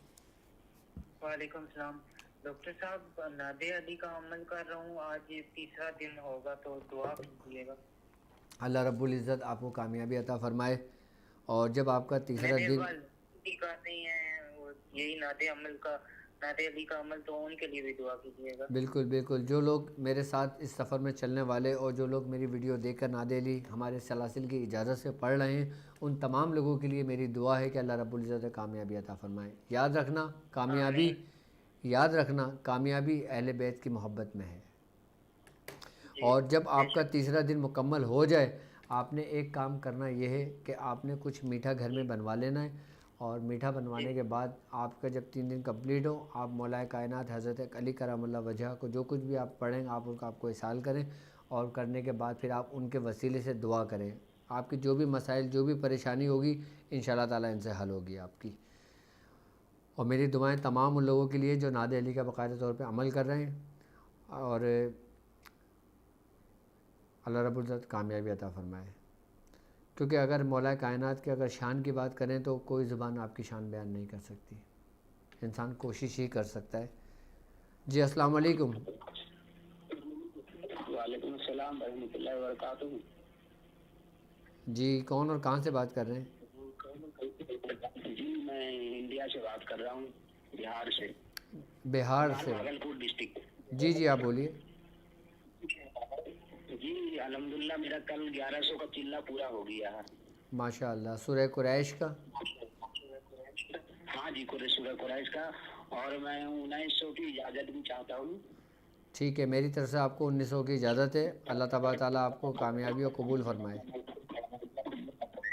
وعلیکم السلام ڈاکٹر صاحب، نادے علی کا عمل کر رہا ہوں، آج یہ تیسرا دن ہوگا تو دعا کیجیے گا۔ اللہ رب العزت آپ کو کامیابی عطا فرمائے، اور جب آپ کا تیسرا میرے دن والد کا نہیں ہے وہ یہی نادے علی کا عمل، تو ان کے لیے بھی دعا کیجیے گا۔ بالکل بالکل، جو لوگ میرے ساتھ اس سفر میں چلنے والے اور جو لوگ میری ویڈیو دیکھ کر نادے علی ہمارے سلاسل کی اجازت سے پڑھ رہے ہیں، ان تمام لوگوں کے لیے میری دعا ہے کہ اللہ رب العزت کامیابی عطا فرمائے۔ یاد رکھنا آمین۔ کامیابی اہل بیت کی محبت میں ہے۔ جی اور جب بے آپ کا شک۔ تیسرا دن مکمل ہو جائے، آپ نے ایک کام کرنا یہ ہے کہ آپ نے کچھ میٹھا گھر میں بنوا لینا ہے، اور میٹھا بنوانے کے بعد آپ کا جب 3 دن کمپلیٹ ہو، آپ مولا کائنات حضرت علی کرم اللہ وجہ کو جو کچھ بھی آپ پڑھیں آپ ان کا آپ کو احسال کریں، اور کرنے کے بعد پھر آپ ان کے وسیلے سے دعا کریں۔ آپ کی جو بھی مسائل جو بھی پریشانی ہوگی انشاءاللہ تعالی ان سے حل ہوگی آپ کی۔ اور میری دعائیں تمام ان لوگوں کے لیے جو نادے علی کا باقاعدہ طور پہ عمل کر رہے ہیں، اور اللہ رب العزت کامیابی عطا فرمائے۔ کیونکہ اگر مولا کائنات کے اگر شان کی بات کریں تو کوئی زبان آپ کی شان بیان نہیں کر سکتی، انسان کوشش ہی کر سکتا ہے۔ جی السلام علیکم۔ وعلیکم السلام ورحمۃ اللہ وبرکاتہ۔ جی کون اور کہاں سے بات کر رہے ہیں؟ جی میں انڈیا سے بات کر رہا ہوں، بہار سے، بہار سے۔ بھاگل پور ڈسٹرکٹ۔ جی جی آپ بولیے۔ جی الحمدللہ میرا کل 1100 کا چلہ پورا ہو گیا ہے۔ ماشاء اللہ، سورہ قریش کا؟ ہاں جی، سورہ قریش کا، اور میں 1900 کی اجازت بھی چاہتا ہوں۔ ٹھیک ہے، میری طرف سے آپ کو 1900 کی اجازت ہے۔ اللہ تبارک تعالیٰ آپ کو کامیابی اور قبول فرمائے۔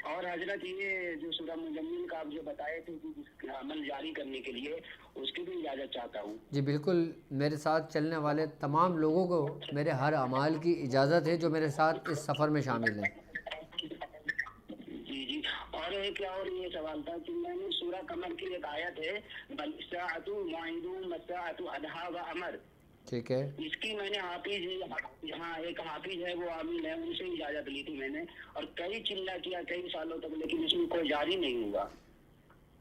اور حضرت یہ جو سورہ مزمل کا آپ جو بتائے تھے کہ جس کا عمل جاری کرنے کے لیے، اس کی بھی اجازت چاہتا ہوں۔ جی بالکل، میرے ساتھ چلنے والے تمام لوگوں کو میرے ہر اعمال کی اجازت ہے جو میرے ساتھ اس سفر میں شامل ہیں۔ جی جی، اور ایک اور یہ سوال تھا کہ میں نے سورہ قمر کی ایک آیت ہے بَلْسَاعَةُ مَوْعِدُهُمْ وَالسَّاعَةُ أَدْهَىٰ وَأَمَرُ، ٹھیک ہے، اس کی میں نے حافظ، یہاں ایک حافظ ہے وہ عامل ہے، ان سے اجازت لی تھی میں نے، اور کئی چلہ کیا کئی سالوں تک، لیکن اس میں کوئی جاری نہیں ہوا۔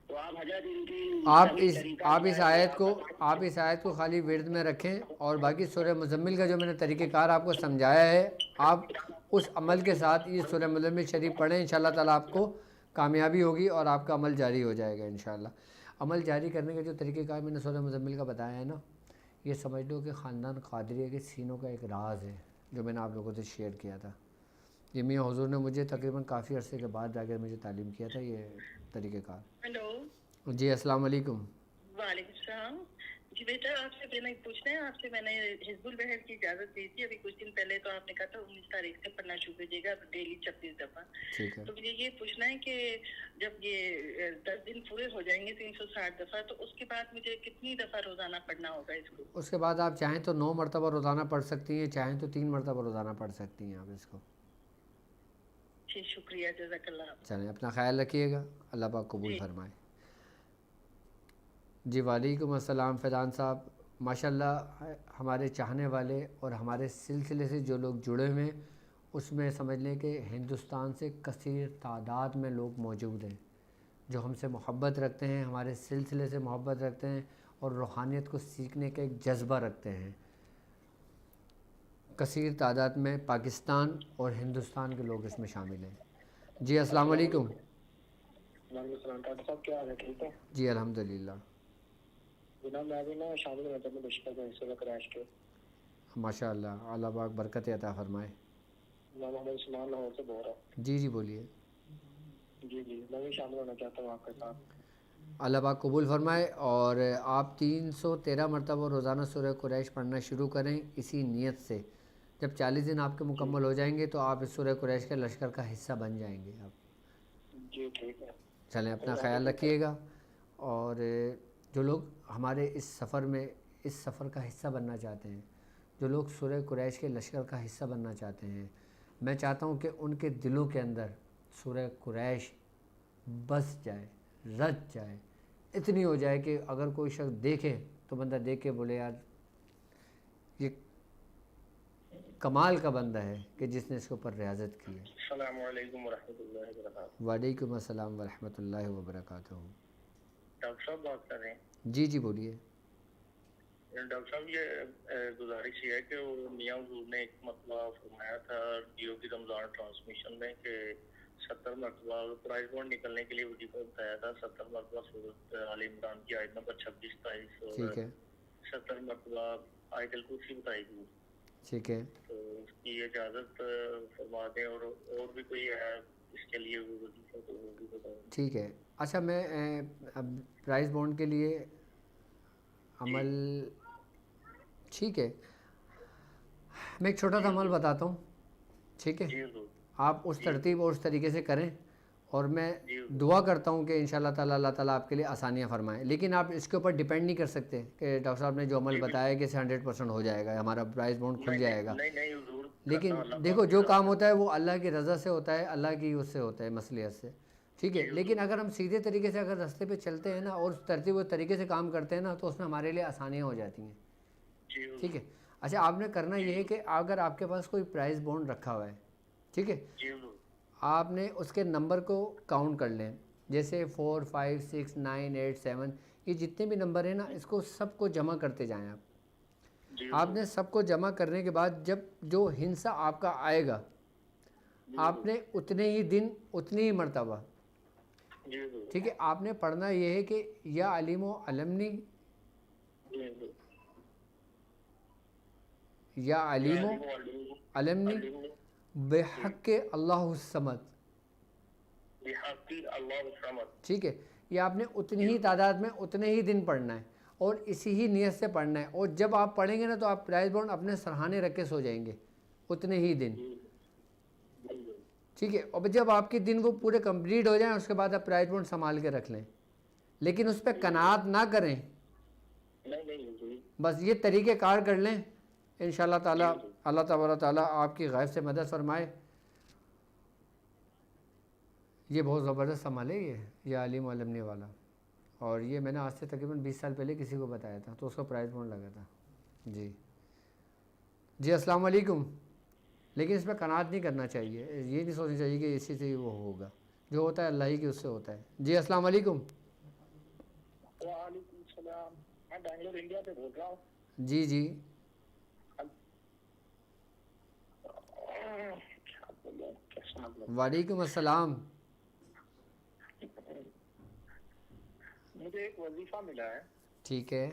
تو آپ حضرت ان کی صحیح طریقہ آپ کیا اس ہے وہ آیت آپ کو اس آیت کو خالی ورد میں رکھیں، اور باقی سورہ مزمل کا جو میں نے طریقہ کار آپ کو سمجھایا ہے، آپ اس عمل کے ساتھ یہ سورہ مزمل شریف پڑھیں، انشاءاللہ تعالیٰ آپ کو کامیابی ہوگی اور آپ کا عمل جاری ہو جائے گا انشاءاللہ۔ عمل جاری کرنے کا جو طریقہ کار میں نے سورہ مزمل کا بتایا ہے نا، یہ سمجھ لو کہ خاندان قادریہ کے سینوں کا ایک راز ہے جو میں نے آپ لوگوں سے شیئر کیا تھا۔ یہ میاں حضور نے مجھے تقریباً کافی عرصے کے بعد جا کر مجھے تعلیم کیا تھا یہ طریقہ کار۔ ہیلو، جی السلام علیکم۔ وعلیکم السلام۔ جی بیٹا، آپ سے میں پوچھنا ہے، آپ سے میں نے حزب البحر کی اجازت دی تھی ابھی کچھ دن پہلے، تو آپ نے کہا تھا 19 تاریخ سے پڑھنا شروع کیجیے گا ڈیلی 26 دفعہ۔ ٹھیک ہے، تو مجھے یہ پوچھنا ہے کہ جب یہ 10 دن پورے ہو جائیں گے 360 دفعہ، تو اس کے بعد مجھے کتنی دفعہ روزانہ پڑھنا ہوگا اس کو؟ اس کے بعد آپ چاہیں تو 9 مرتبہ روزانہ پڑھ سکتی ہیں، چاہیں تو 3 مرتبہ روزانہ پڑھ سکتی ہیں آپ اس کو۔ جی شکریہ، جزاک اللہ۔ چلیں اپنا خیال رکھیے گا، اللہ پاک قبول جی فرمائے۔ جی وعلیکم السلام فیضان صاحب، ماشاءاللہ ہمارے چاہنے والے اور ہمارے سلسلے سے جو لوگ جڑے ہوئے ہیں اس میں سمجھ لیں کہ ہندوستان سے کثیر تعداد میں لوگ موجود ہیں جو ہم سے محبت رکھتے ہیں، ہمارے سلسلے سے محبت رکھتے ہیں اور روحانیت کو سیکھنے کا ایک جذبہ رکھتے ہیں۔ کثیر تعداد میں پاکستان اور ہندوستان کے لوگ اس میں شامل ہیں۔ جی السلام علیکم۔ وعلیکم السلام ڈاکٹر صاحب، کیا حال ہے؟ ٹھیک ہے جی الحمدللہ، جناب، میں بھی نا شامل ہونا چاہتا ہوں ڈسٹرکٹ میں سورہ قریش کے۔ ماشاء اللہ، اللہ پاک برکت عطا فرمائے۔ میں محمد عثمان لاہور سے بول رہا جی جی بولیے۔ ہوں۔ جی جی، میں بھی شامل ہونا چاہتا ہوں آپ کے ساتھ۔ اللہ پاک قبول فرمائے، اور آپ 313 مرتبہ روزانہ سورہ قریش پڑھنا شروع کریں اسی نیت سے۔ جب 40 دن آپ کے مکمل ہو جائیں گے تو آپ اس سورہ قریش کے لشکر کا حصہ بن جائیں گے آپ۔ جی ٹھیک ہے، چلیں اپنا خیال رکھیے گا، اور جو لوگ ہمارے اس سفر کا حصہ بننا چاہتے ہیں، جو لوگ سورہ قریش کے لشکر کا حصہ بننا چاہتے ہیں، میں چاہتا ہوں کہ ان کے دلوں کے اندر سورہ قریش بس جائے، رچ جائے، اتنی ہو جائے کہ اگر کوئی شخص دیکھے تو بندہ دیکھ کے بولے یار یہ کمال کا بندہ ہے کہ جس نے اس کے اوپر ریاضت کی ہے۔ السلام علیکم ورحمۃ اللہ وبرکاتہ۔ وعلیکم السلام ورحمۃ اللہ وبرکاتہ۔ ڈاکٹر صاحب بات کر رہے ہیں؟ جی بولیے۔ ڈاکٹر صاحب یہ گزارش یہ ہے کہ وہ میاں حضور نے ایک مرتبہ فرمایا تھا جیو کی رمضان ٹرانسمیشن میں کہ 70 مرتبہ پرائز بانڈ نکلنے کے لیے وظیفہ بتایا تھا، 70 مرتبہ سورۃ آل عمران کی آیت نمبر 26 23 اور ٹھیک ہے 70 مرتبہ آیت الکرسی بتائی گئی۔ ٹھیک ہے، تو اس کی اجازت فرما دیں، اور بھی کوئی ہے اس کے لیے وہ وظیفہ تو وہ بھی بتائیں۔ ٹھیک ہے۔ اچھا میں اب پرائز بانڈ کے لیے عمل، ٹھیک ہے میں ایک چھوٹا سا عمل بتاتا ہوں، ٹھیک ہے، جی حضور، آپ اس ترتیب اور اس طریقے سے کریں، اور میں دعا کرتا ہوں کہ انشاءاللہ تعالیٰ اللہ تعالیٰ آپ کے لیے آسانیاں فرمائیں۔ لیکن آپ اس کے اوپر ڈیپینڈ نہیں کر سکتے کہ ڈاکٹر صاحب نے جو عمل بتایا کہ 100% ہو جائے گا، ہمارا پرائز بانڈ کھل جائے گا۔ نہیں حضور، لیکن دیکھو جو کام ہوتا ہے وہ اللہ کی رضا سے ہوتا ہے، اللہ کی اس سے ہوتا ہے، مصلحت سے، ٹھیک ہے۔ لیکن اگر ہم سیدھے طریقے سے اگر راستے پہ چلتے ہیں نا اور ترتیب و طریقے سے کام کرتے ہیں نا تو اس میں ہمارے لیے آسانیاں ہو جاتی ہیں، ٹھیک ہے۔ اچھا آپ نے کرنا یہ ہے کہ اگر آپ کے پاس کوئی پرائز بانڈ رکھا ہوا ہے، ٹھیک ہے، آپ نے اس کے نمبر کو کاؤنٹ کر لیں، جیسے 4 5 6 9 8 7 یہ جتنے بھی نمبر ہیں نا اس کو سب کو جمع کرتے جائیں آپ نے سب کو جمع کرنے کے بعد جب جو ہنسا آپ کا آئے گا آپ نے اتنے ہی دن اتنی ہی مرتبہ، ٹھیک ہے، آپ نے پڑھنا یہ ہے کہ یا علیم و علمنی، یا علیم و علمنی بحق اللہ الصمد، ٹھیک ہے، یہ آپ نے اتنی ہی تعداد میں اتنے ہی دن پڑھنا ہے اور اسی ہی نیت سے پڑھنا ہے، اور جب آپ پڑھیں گے نا تو آپ پرائز بانڈ اپنے سرہانے رکھ کے سو جائیں گے اتنے ہی دن، ٹھیک ہے۔ اور جب آپ کے دن وہ پورے کمپلیٹ ہو جائیں اس کے بعد آپ پرائز بانڈ سنبھال کے رکھ لیں، لیکن اس پہ قناعت نہ کریں، بس یہ طریقے کار کر لیں، انشاءاللہ تعالیٰ اللہ تبارک تعالیٰ آپ کی غیب سے مدد فرمائے۔ یہ بہت زبردست عمل ہے یہ عالم علمنے والا، اور یہ میں نے آج سے تقریباً 20 سال پہلے کسی کو بتایا تھا تو اس کا پرائز بانڈ لگا تھا۔ جی السلام علیکم۔ لیکن اس پہ قناعت نہیں کرنا چاہیے، یہ نہیں سوچنا چاہیے کہ اسی سے ہی وہ ہوگا، جو ہوتا ہے اللہ ہی کی اس سے ہوتا ہے۔ جی السلام علیکم۔ وعلیکم السلام، میں بنگلور انڈیا سے بول رہا ہوں۔ جی وعلیکم السلام۔ مجھے ایک وظیفہ ملا ہے، ٹھیک ہے،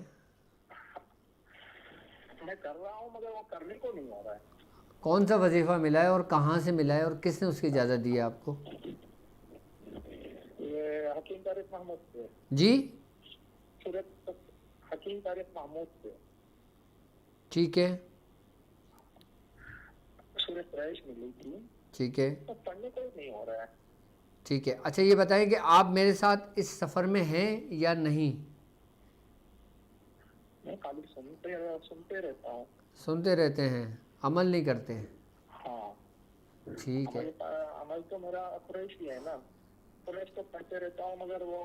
میں کر رہا ہوں مگر وہ کرنے کو نہیں ہو رہا ہے۔ کون سا وظیفہ ملا ہے اور کہاں سے ملا ہے اور کس نے اس کی اجازت دی ہے آپ کو؟ یہ حکیم طارق محمود سے۔ جی حکیم طارق محمود سے، ٹھیک ہے، سورۃ قریش ملی تھی، ٹھیک ہے، تو پڑھنے کو نہیں ہو رہا ہے۔ ٹھیک ہے۔ اچھا یہ بتائیں کہ آپ میرے ساتھ اس سفر میں ہیں یا نہیں؟ میں خالی سنتے رہتا ہوں۔ سنتے رہتے ہیں، عمل نہیں کرتے؟ ہاں ٹھیک ہے، عمل تو میرا قریش ہی ہے نا، قریش تو پڑھتے رہتا ہوں مگر وہ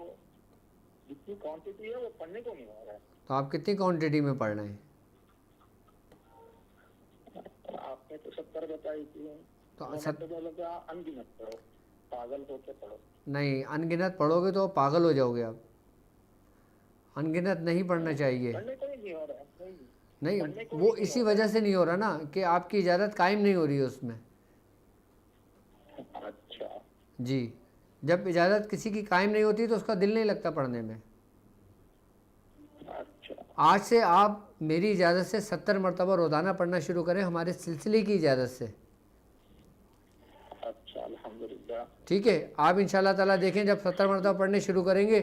جتنی کوانٹٹی ہے وہ پڑھنے کو نہیں ہو رہا ہے۔ تو آپ کتنی کوانٹٹی میں پڑھ رہے ہیں؟ آپ نے تو 70 بتائی تھی، تو بولا انگنت پڑھو، پاگل ہو کے پڑھو۔ نہیں، انگنت پڑھو گے تو پاگل ہو جاؤ گے آپ، انگنت نہیں پڑھنا چاہیے۔ پڑھنے کو ہی نہیں ہو رہا ہے، نہیں وہ اسی وجہ سے نہیں ہو رہا نا کہ آپ کی اجازت قائم نہیں ہو رہی ہے اس میں۔ اچھا جی، جب اجازت کسی کی قائم نہیں ہوتی تو اس کا دل نہیں لگتا پڑھنے میں۔ اچھا، آج سے آپ میری اجازت سے 70 مرتبہ روزانہ پڑھنا شروع کریں ہمارے سلسلے کی اجازت سے، اچھا، الحمدللہ۔ ٹھیک ہے۔ آپ انشاءاللہ تعالیٰ دیکھیں جب 70 مرتبہ پڑھنے شروع کریں گے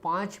5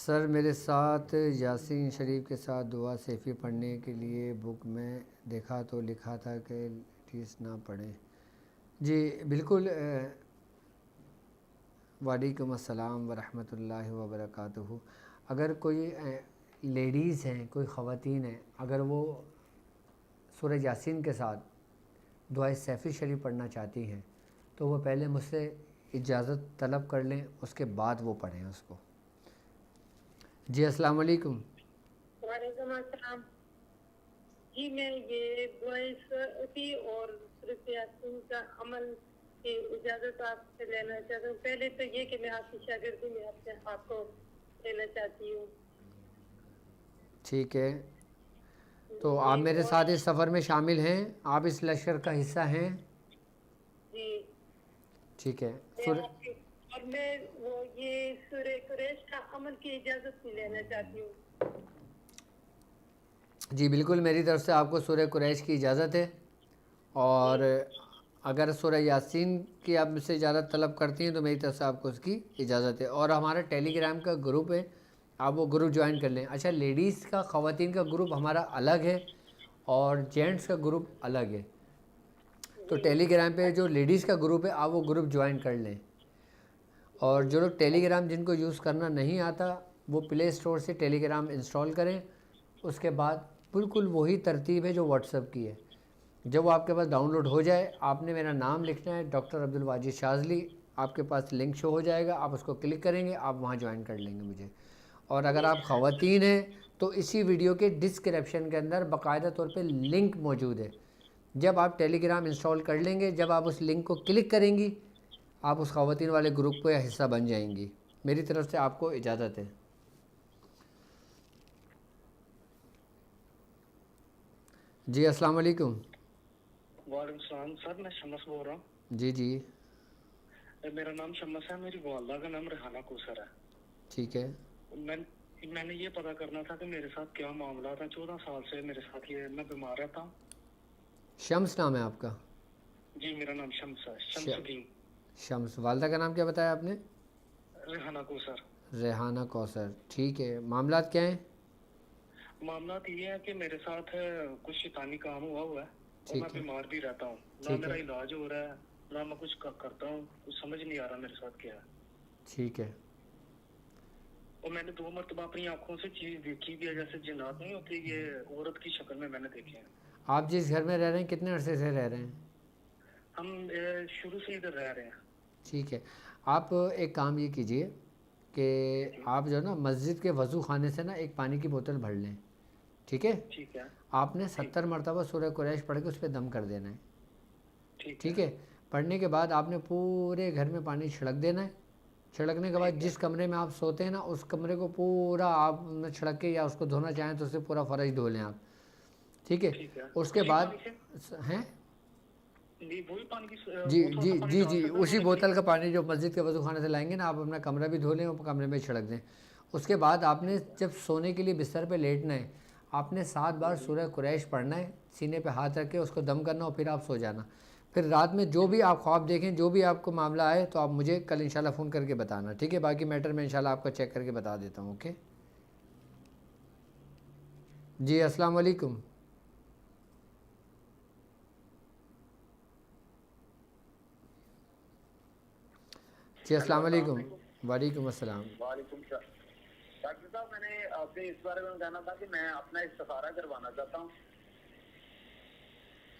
سر میرے ساتھ یاسین شریف کے ساتھ دعا سیفی پڑھنے کے لیے بک میں دیکھا تو لکھا تھا کہ لیڈیز نہ پڑھیں. جی بالکل. وعلیکم السلام ورحمۃ اللہ وبرکاتہ. اگر کوئی لیڈیز ہیں، کوئی خواتین ہیں، اگر وہ سورہ یاسین کے ساتھ دعائے سیفی شریف پڑھنا چاہتی ہیں تو وہ پہلے مجھ سے اجازت طلب کر لیں، اس کے بعد وہ پڑھیں اس کو. جی السلام علیکم. وعلیکم السلام. جی میں یہ دعائے سیفی اور سورہ یاسین کا عمل کی اجازت آپ سے لینا چاہتا ہوں. پہلے تو یہ کہ میں آپ کی شاگردی میں آپ کو لینا چاہتی ہوں. ٹھیک ہے، تو آپ میرے ساتھ اس سفر میں شامل ہیں، آپ اس لشکر کا حصہ ہیں. جی ٹھیک ہے. اور میں وہ یہ سورہ قریش کا عمل کی اجازت بھی لینا چاہتی ہوں. جی بالکل، میری طرف سے آپ کو سورہ قریش کی اجازت ہے، اور اگر سورہ یاسین کی آپ مجھ سے اجازت طلب کرتی ہیں تو میری طرف سے آپ کو اس کی اجازت ہے. اور ہمارا ٹیلی گرام کا گروپ ہے، آپ وہ گروپ جوائن کر لیں. اچھا، لیڈیز کا، خواتین کا گروپ ہمارا الگ ہے اور جینٹس کا گروپ الگ ہے. تو ٹیلی گرام پہ جو لیڈیز کا گروپ ہے آپ وہ گروپ جوائن کر لیں. اور جو لوگ ٹیلی گرام جن کو یوز کرنا نہیں آتا وہ پلے اسٹور سے ٹیلی گرام انسٹال کریں. اس کے بعد بالکل وہی ترتیب ہے جو واٹس ایپ کی ہے. جب وہ آپ کے پاس ڈاؤن لوڈ ہو جائے، آپ نے میرا نام لکھنا ہے، ڈاکٹر عبدالواجد شاذلی. آپ کے پاس لنک شو ہو جائے گا، آپ اس کو کلک کریں گے، آپ وہاں جوائن کر لیں گے مجھے. اور اگر آپ خواتین ہیں تو اسی ویڈیو کے ڈسکرپشن کے اندر باقاعدہ طور پہ لنک موجود ہے. جب آپ ٹیلی گرام انسٹال کر لیں گے، جب آپ اس لنک کو کلک کریں گی، آپ اس خواتین والے گروپ کا حصہ بن جائیں گی. میری طرف سے آپ کو اجازت ہے. جی السلام علیکم. وعلیکم السلام. سر میں شمس بول رہا ہوں. جی جی میرا نام شمس ہے، میری والدہ کا نام ریحانہ کوثر ہے. ٹھیک ہے. میں نے یہ پتا کرنا تھا کہ میرے ساتھ کیا معاملات ہیں. 14 سال سے میرے ساتھ یہ میں بیمار رہتا ہوں. شمس نام ہے آپ کا؟ جی میرا نام شمس ہے، شمس الدین. شمس. والدہ کا نام کیا بتایا آپ نے؟ ریحانہ کوثر. ریحانہ کوثر. ٹھیک ہے، معاملات کیا ہیں؟ معاملات یہ ہے کہ میرے ساتھ کچھ شیطانی کام ہوا ہے اور میں بیمار بھی رہتا ہوں. نہ میرا علاج ہو رہا ہے، نہ میں کچھ کرتا ہوں. کچھ سمجھ نہیں آ رہا میرے ساتھ کیا ہے. ٹھیک ہے. اور میں نے 2 مرتبہ اپنی آنکھوں سے چیز دیکھی بھی ہے، جیسے جنات نہیں ہوتی، یہ عورت کی شکل میں نے دیکھے ہیں. آپ جس گھر میں رہ رہے ہیں کتنے عرصے سے رہ رہے ہیں؟ ہم شروع سے ادھر رہ رہے ہیں. ٹھیک ہے. آپ ایک کام یہ کیجئے کہ آپ جو ہے نا مسجد کے وضو خانے سے نا ایک پانی کی بوتل بھر لیں. ٹھیک ہے. ٹھیک ہے. آپ نے 70 مرتبہ سورہ قریش پڑھ کے اس پہ دم کر دینا ہے. ٹھیک ہے. پڑھنے کے بعد آپ نے پورے گھر میں پانی چھڑک دینا ہے. چھڑکنے کے بعد جس کمرے میں آپ سوتے ہیں نا اس کمرے کو پورا آپ چھڑک کے، یا اس کو دھونا چاہیں تو اسے پورا فرش دھو لیں آپ. ٹھیک ہے. اس کے بعد ہیں جی جی جی جی اسی بوتل کا پانی جو مسجد کے وضو خانے سے لائیں گے نا، آپ اپنا کمرہ بھی دھو لیں اور کمرے میں چھڑک دیں. اس کے بعد آپ نے جب سونے کے لیے بستر پہ لیٹنا ہے، آپ نے 7 بار سورہ قریش پڑھنا ہے، سینے پہ ہاتھ رکھ کے اس کو دم کرنا اور پھر آپ سو جانا. پھر رات میں جو بھی آپ خواب دیکھیں، جو بھی آپ کو معاملہ آئے تو آپ مجھے کل انشاءاللہ فون کر کے بتانا. ٹھیک ہے. باقی میٹر میں انشاءاللہ آپ کو چیک کر کے بتا دیتا ہوں. اوکے. جی السلام علیکم. جی السلام علیکم. وعلیکم السلام. وعلیکم السلام. ڈاکٹر صاحب میں نے آپ سے اس بارے میں کہنا تھا کہ میں اپنا استخارہ کروانا چاہتا ہوں.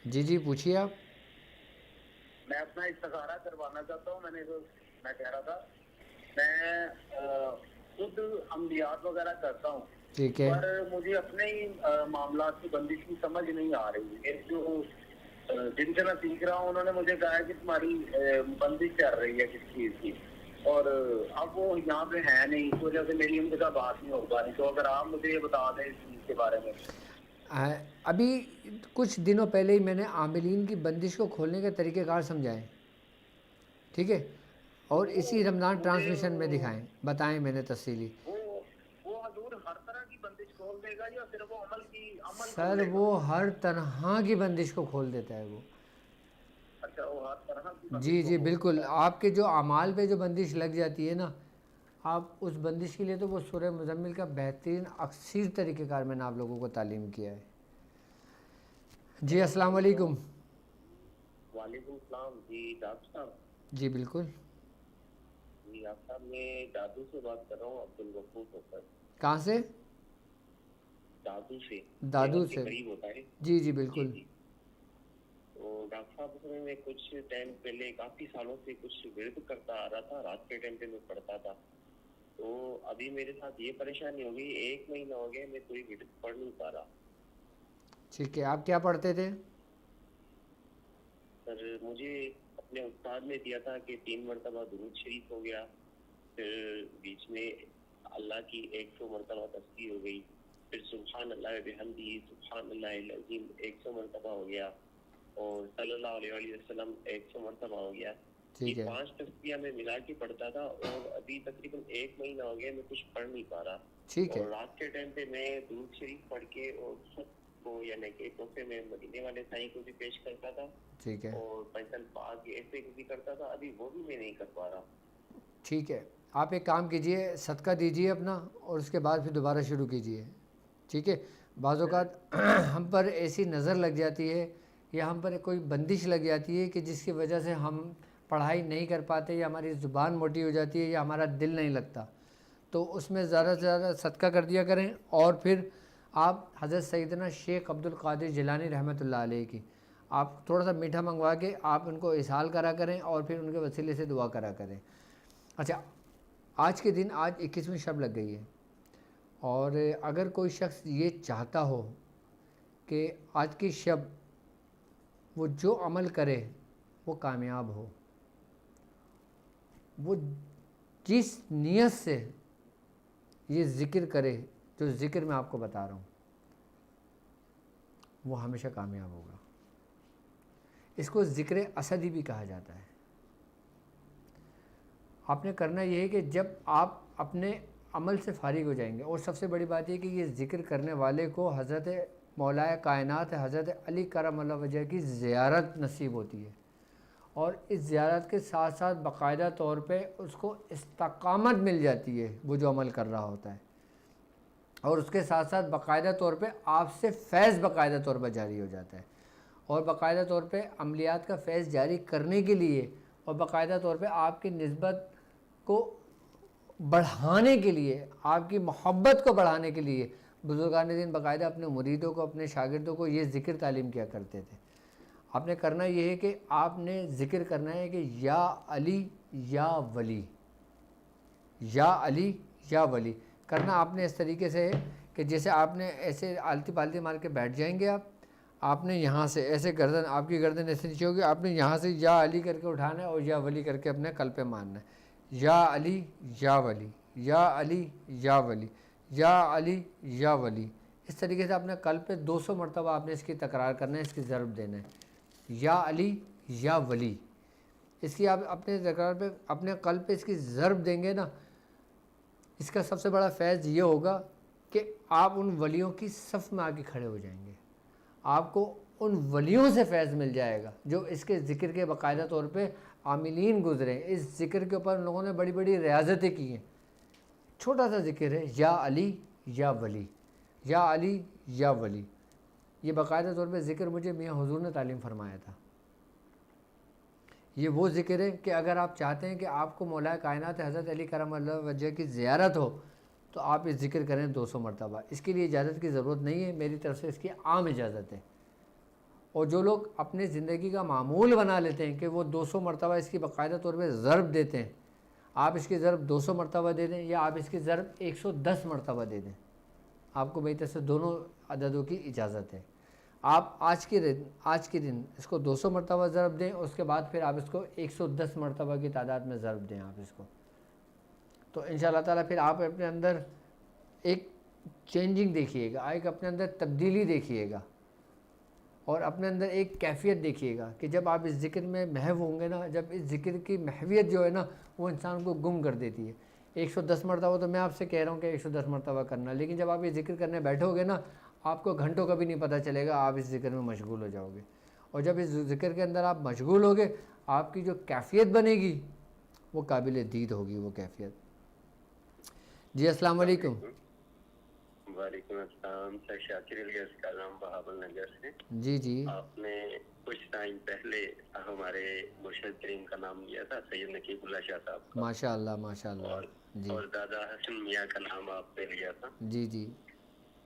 جی جی پوچھیے آپ. میں اپنا استخارہ کروانا چاہتا ہوں. میں کہہ رہا تھا میں خود عملیات وغیرہ کرتا ہوں. ٹھیک ہے. پر مجھے اپنے ہی معاملات کی بندش کی سمجھ نہیں آ رہی. ایک جو جن سے میں سیکھ رہا ہوں انہوں نے مجھے کہا ہے کہ تمہاری بندش چل رہی ہے کس چیز کی، اور اب وہ یہاں پہ ہے نہیں، اس وجہ سے میری ان کے ساتھ بات نہیں ہو پا رہی. تو اگر آپ مجھے یہ بتا دیں اس چیز کے بارے میں. ابھی کچھ دنوں پہلے ہی میں نے عاملین کی بندش کو کھولنے کے طریقہ کار سمجھائے. ٹھیک ہے. اور اسی رمضان ٹرانسمیشن میں دکھائیں، بتائیں میں نے تفصیلی. وہ حضور ہر طرح کی بندش کھول دے گا یا صرف وہ عمل سر وہ ہر طرح کی بندش کو کھول دیتا ہے وہ. اچھا، وہ ہر طرح کی جی جی بالکل. آپ کے جو اعمال پہ جو بندش لگ جاتی ہے نا، آپ اس بندش کے لیے تو وہ سورہ مزمل کا بہترین اکثر طریقہ کار میں نے آپ لوگوں کو تعلیم کیا ہے۔ جی السلام علیکم۔ وعلیکم السلام۔ جی ڈاکٹر صاحب۔ جی بالکل۔ جی ڈاکٹر صاحب میں دادو سے بات کر رہا ہوں، عبدالغفور صاحب۔ کہاں سے؟ دادو سے۔ دادو سے؟ قریب ہوتا ہے۔ جی جی بالکل۔ تو ڈاکٹر صاحب اس میں کچھ ٹائم پہلے کافی سالوں سے کچھ ورد کرتا آ رہا تھا، رات کے ٹائم پہ میں پڑھتا تھا، تو ابھی میرے ساتھ یہ پریشانی ہو گئی، 1 مہینہ ہو گیا میں کوئی ورد پڑھ نہیں پا رہا۔ ٹھیک ہے، آپ کیا پڑھتے تھے؟ سر مجھے اپنے استاد نے دیا تھا کہ 3 مرتبہ درود شریف ہو گیا، پھر بیچ میں اللہ کی 100 مرتبہ تسبیح ہو گئی، پھر سبحان اللہ بحمدہ سبحان اللہ العظیم 100 مرتبہ ہو گیا، اور صلی اللہ علیہ وسلم 100 مرتبہ ہو گیا۔ یہ 5 تسبیحاں میں ملا کے پڑھتا تھا، اور ابھی تقریباً 1 مہینہ ہو گیا میں کچھ پڑھ نہیں پا رہا۔ ٹھیک ہے، اور رات کے ٹائم پہ میں درود شریف پڑھ کے اور خود کو یعنی کہ تحفے میں مدینے والے سائیں کو بھی پیش کرتا تھا، ٹھیک ہے، اور پیسل پاک ایسے بھی کرتا تھا، ابھی وہ بھی میں نہیں کر پا رہا۔ ٹھیک ہے، آپ ایک کام کیجئے، صدقہ دیجئے اپنا، اور اس کے بعد پھر دوبارہ شروع کیجئے، ٹھیک ہے؟ بعض اوقات ہم پر ایسی نظر لگ جاتی ہے یا ہم پر کوئی بندش لگ جاتی ہے کہ جس کی وجہ سے ہم پڑھائی نہیں کر پاتے، یا ہماری زبان موٹی ہو جاتی ہے، یا ہمارا دل نہیں لگتا، تو اس میں زیادہ سے زیادہ صدقہ کر دیا کریں، اور پھر آپ حضرت سیدنا شیخ عبد القادر جیلانی رحمۃ اللہ علیہ کی آپ تھوڑا سا میٹھا منگوا کے آپ ان کو اسحال کرا کریں، اور پھر ان کے وسیلے سے دعا کرا کریں۔ اچھا، آج کے دن آج 21ویں شب لگ گئی ہے، اور اگر کوئی شخص یہ چاہتا ہو کہ آج کی شب وہ جو عمل کرے وہ کامیاب ہو، وہ جس نیت سے یہ ذکر کرے، جو ذکر میں آپ کو بتا رہا ہوں، وہ ہمیشہ کامیاب ہوگا۔ اس کو ذکر اسدی بھی کہا جاتا ہے۔ آپ نے کرنا یہ ہے کہ جب آپ اپنے عمل سے فارغ ہو جائیں گے، اور سب سے بڑی بات یہ کہ یہ ذکر کرنے والے کو حضرت مولا کائنات حضرت علی کرم اللہ وجہ کی زیارت نصیب ہوتی ہے، اور اس زیارت کے ساتھ ساتھ باقاعدہ طور پہ اس کو استقامت مل جاتی ہے وہ جو عمل کر رہا ہوتا ہے، اور اس کے ساتھ ساتھ باقاعدہ طور پہ آپ سے فیض باقاعدہ طور پر جاری ہو جاتا ہے، اور باقاعدہ طور پہ عملیات کا فیض جاری کرنے کے لیے اور باقاعدہ طور پہ آپ کی نسبت کو بڑھانے کے لیے، آپ کی محبت کو بڑھانے کے لیے بزرگان دین باقاعدہ اپنے مریدوں کو، اپنے شاگردوں کو یہ ذکر تعلیم کیا کرتے تھے۔ آپ نے کرنا یہ ہے کہ آپ نے ذکر کرنا ہے کہ یا علی یا ولی، یا علی یا ولی کرنا آپ نے اس طریقے سے ہے کہ جیسے آپ نے ایسے آلتی پالتی مار کے بیٹھ جائیں گے، آپ نے یہاں سے ایسے گردن، آپ کی گردن ایسے نیچے ہوگی، آپ نے یہاں سے یا علی کر کے اٹھانا ہے اور یا ولی کر کے اپنے قلب پہ ماننا ہے، یا علی یا ولی، یا علی یا ولی، یا علی یا ولی۔ اس طریقے سے اپنے قلب پہ 200 مرتبہ آپ نے اس کی تکرار کرنا ہے، اس کی ضرب دینا ہے، یا علی یا ولی۔ اس کی آپ اپنے تکرار پہ اپنے قلب پہ اس کی ضرب دیں گے نا، اس کا سب سے بڑا فیض یہ ہوگا کہ آپ ان ولیوں کی صف میں آ کے کھڑے ہو جائیں گے، آپ کو ان ولیوں سے فیض مل جائے گا جو اس کے ذکر کے باقاعدہ طور پہ عاملین گزرے ہیں۔ اس ذکر کے اوپر ان لوگوں نے بڑی بڑی ریاضتیں کی ہیں۔ چھوٹا سا ذکر ہے، یا علی یا ولی، یا علی یا ولی۔ یہ باقاعدہ طور پہ ذکر مجھے میاں حضور نے تعلیم فرمایا تھا۔ یہ وہ ذکر ہے کہ اگر آپ چاہتے ہیں کہ آپ کو مولا کائنات حضرت علی کرم اللہ وجہ کی زیارت ہو تو آپ اس ذکر کریں 200 مرتبہ۔ اس کے لیے اجازت کی ضرورت نہیں ہے، میری طرف سے اس کی عام اجازت ہے۔ اور جو لوگ اپنے زندگی کا معمول بنا لیتے ہیں کہ وہ 200 مرتبہ اس کی باقاعدہ طور پہ ضرب دیتے ہیں، آپ اس کی ضرب 200 مرتبہ دے دیں یا آپ اس کی ضرب 110 مرتبہ دے دیں، آپ کو میری طرف سے دونوں عددوں کی اجازت ہے۔ آپ آج کے دن اس کو 200 مرتبہ ضرب دیں، اس کے بعد پھر آپ اس کو 110 مرتبہ کی تعداد میں ضرب دیں آپ اس کو، تو انشاءاللہ تعالیٰ پھر آپ اپنے اندر ایک چینجنگ دیکھیے گا، ایک اپنے اندر تبدیلی دیکھیے گا، اور اپنے اندر ایک کیفیت دیکھیے گا کہ جب آپ اس ذکر میں محو ہوں گے نا، جب اس ذکر کی محویت جو ہے نا وہ انسان کو گم کر دیتی ہے۔ 110 مرتبہ تو میں آپ سے کہہ رہا ہوں کہ 110 مرتبہ کرنا، لیکن جب آپ یہ ذکر کرنے بیٹھو گے نا آپ کو گھنٹوں کا بھی نہیں پتہ چلے گا، آپ اس ذکر میں مشغول ہو جاؤ گے، اور جب اس ذکر کے اندر آپ مشغول ہو گے آپ کی جو کیفیت بنے گی وہ قابل دید ہوگی، وہ کیفیت جی السلام علیکم. وعلیکم السلام. سر شاکر علی عرض کر رہا ہوں بہاول نگر سے. جی جی آپ نے کچھ ٹائم پہلے ہمارے مرشد کریم کا نام لیا تھا، سید نقیب اللہ شاہ صاحب کا، ماشاء اللہ ماشاء اللہ. اور جی اور دادا حسن میاں کا نام آپ نے لیا تھا. جی جی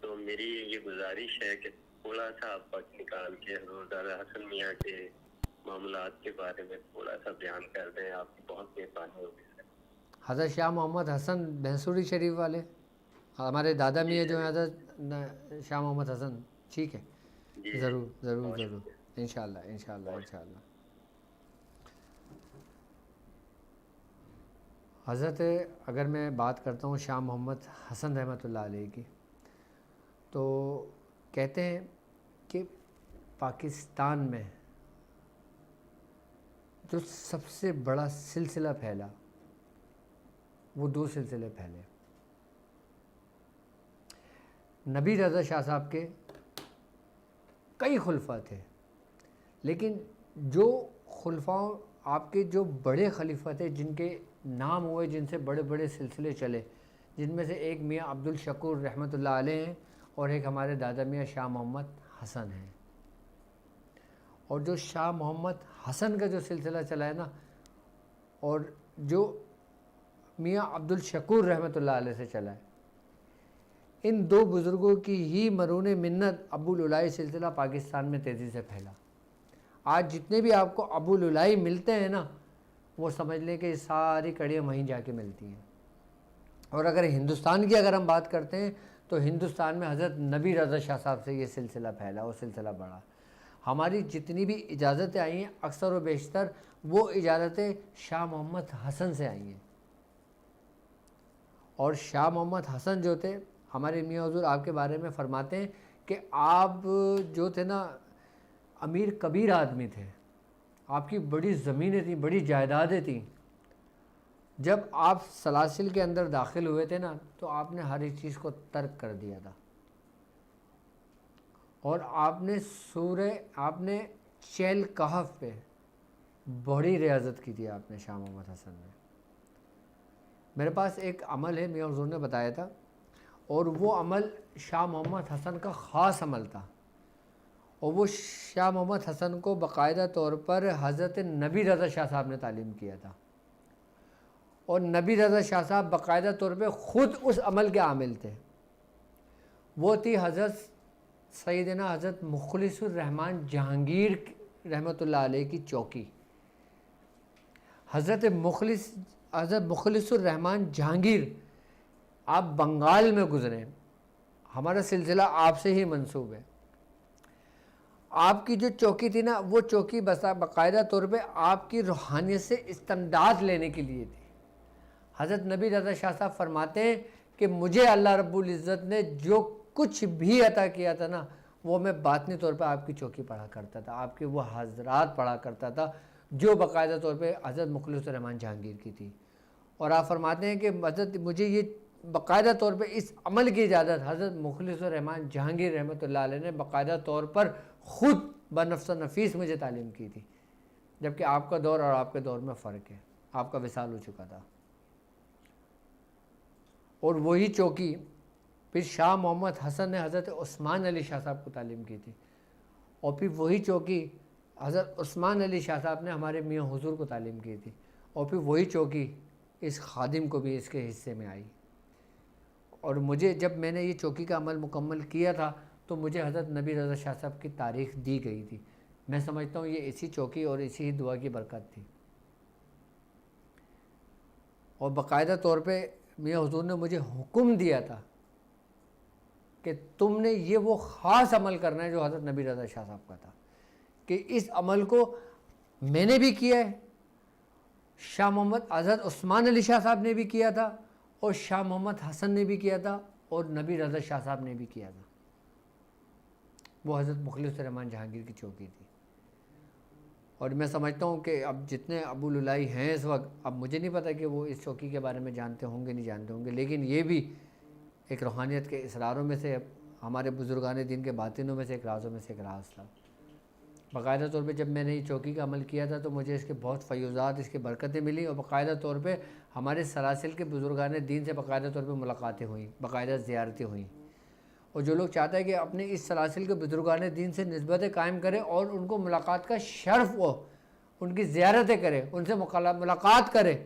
تو میری یہ گزارش ہے کہ تھوڑا سا آپ وقت نکال کے حضور دادا حسن میاں کے معاملات کے بارے میں تھوڑا سا بیان کر دیں. آپ کی بہت مہربانی ہوگی سر. حضرت شاہ محمد حسن بھینسوری شریف والے ہمارے دادا میاں جو ہیں حضرت شاہ محمد حسن. ٹھیک ہے جی ضرور ضرور بہت ضرور شکریہ. انشاءاللہ انشاءاللہ انشاءاللہ. حضرت اگر میں بات کرتا ہوں شاہ محمد حسن رحمۃ اللہ علیہ کی، تو کہتے ہیں کہ پاکستان میں جو سب سے بڑا سلسلہ پھیلا وہ دو سلسلے پھیلے. نبی رضا شاہ صاحب کے کئی خلفاء تھے، لیکن جو خلفاء آپ کے جو بڑے خلیفہ تھے جن کے نام ہوئے، جن سے بڑے بڑے سلسلے چلے، جن میں سے ایک میاں عبد الشکور رحمۃ اللہ علیہ ہیں اور ایک ہمارے دادا میاں شاہ محمد حسن ہیں. اور جو شاہ محمد حسن کا جو سلسلہ چلا ہے نا، اور جو میاں عبد الشکور رحمۃ اللہ علیہ سے چلا ہے، ان دو بزرگوں کی ہی مرہون منت ابو العلائی سلسلہ پاکستان میں تیزی سے پھیلا. آج جتنے بھی آپ کو ابو العلائی ملتے ہیں نا، وہ سمجھ لیں کہ ساری کڑیاں وہیں جا کے ملتی ہیں. اور اگر ہندوستان کی اگر ہم بات کرتے ہیں تو ہندوستان میں حضرت نبی رضا شاہ صاحب سے یہ سلسلہ پھیلا، وہ سلسلہ بڑھا. ہماری جتنی بھی اجازتیں آئی ہیں اکثر و بیشتر وہ اجازتیں شاہ محمد حسن سے آئی ہیں. اور شاہ محمد حسن جو تھے، ہمارے میاں حضور آپ کے بارے میں فرماتے ہیں کہ آپ جو تھے نا امیر کبیر آدمی تھے. آپ کی بڑی زمینیں تھیں، بڑی جائیدادیں تھیں. جب آپ سلاسل کے اندر داخل ہوئے تھے نا تو آپ نے ہر ایک چیز کو ترک کر دیا تھا، اور آپ نے چیل کہف پہ بڑی ریاضت کی تھی آپ نے شاہ محمد حسن نے. میرے پاس ایک عمل ہے، میاں حضور نے بتایا تھا، اور وہ عمل شاہ محمد حسن کا خاص عمل تھا. اور وہ شاہ محمد حسن کو باقاعدہ طور پر حضرت نبی رضا شاہ صاحب نے تعلیم کیا تھا. اور نبی رضا شاہ صاحب باقاعدہ طور پہ خود اس عمل کے عامل تھے. وہ تھی حضرت سیدنا حضرت مخلص الرحمن جہانگیر رحمۃ اللہ علیہ کی چوکی. حضرت مخلص الرحمن جہانگیر آپ بنگال میں گزرے، ہمارا سلسلہ آپ سے ہی منسوب ہے. آپ کی جو چوکی تھی نا، وہ چوکی باقاعدہ طور پہ آپ کی روحانیت سے استمداد لینے کے لیے تھی. حضرت نبی رضا شاہ صاحب فرماتے ہیں کہ مجھے اللہ رب العزت نے جو کچھ بھی عطا کیا تھا نا، وہ میں باطنی طور پہ آپ کی چوکی پڑھا کرتا تھا، آپ کے وہ حضرات پڑھا کرتا تھا جو باقاعدہ طور پہ حضرت مخلص الرحمن جہانگیر کی تھی. اور آپ فرماتے ہیں کہ حضرت مجھے یہ باقاعدہ طور پہ اس عمل کی اجازت حضرت مخلص الرحمن جہانگیر رحمۃ اللہ علیہ نے باقاعدہ طور پر خود بنفس و نفیس مجھے تعلیم کی تھی. جبکہ آپ کا دور اور آپ کے دور میں فرق ہے، آپ کا وصال ہو چکا تھا. اور وہی چوکی پھر شاہ محمد حسن نے حضرت عثمان علی شاہ صاحب کو تعلیم کی تھی. اور پھر وہی چوکی حضرت عثمان علی شاہ صاحب نے ہمارے میاں حضور کو تعلیم کی تھی. اور پھر وہی چوکی اس خادم کو بھی اس کے حصے میں آئی. اور مجھے جب میں نے یہ چوکی کا عمل مکمل کیا تھا تو مجھے حضرت نبی رضا شاہ صاحب کی تاریخ دی گئی تھی. میں سمجھتا ہوں یہ اسی چوکی اور اسی دعا کی برکت تھی. اور باقاعدہ طور پہ میاں حضور نے مجھے حکم دیا تھا کہ تم نے یہ وہ خاص عمل کرنا ہے جو حضرت نبی رضا شاہ صاحب کا تھا، کہ اس عمل کو میں نے بھی کیا ہے، شاہ محمد حضرت عثمان علی شاہ صاحب نے بھی کیا تھا، اور شاہ محمد حسن نے بھی کیا تھا، اور نبی رضا شاہ صاحب نے بھی کیا تھا. وہ حضرت مخلص الرحمن جہانگیر کی چوکی تھی. اور میں سمجھتا ہوں کہ اب جتنے ابو العلائی ہیں اس وقت، اب مجھے نہیں پتہ کہ وہ اس چوکی کے بارے میں جانتے ہوں گے نہیں جانتے ہوں گے، لیکن یہ بھی ایک روحانیت کے اسراروں میں سے، ہمارے بزرگان دین کے باطنوں میں سے ایک رازوں میں سے ایک راز تھا. باقاعدہ طور پہ جب میں نے یہ چوکی کا عمل کیا تھا تو مجھے اس کے بہت فیوضات، اس کی برکتیں ملی، اور باقاعدہ طور پہ ہمارے سلاسل کے بزرگان دین سے باقاعدہ طور پہ ملاقاتیں ہوئیں، باقاعدہ زیارتیں ہوئیں. اور جو لوگ چاہتا ہے کہ اپنے اس سلاسل کے بزرگان دین سے نسبتیں قائم کرے اور ان کو ملاقات کا شرف ہو، ان کی زیارتیں کرے، ان سے ملاقات کرے،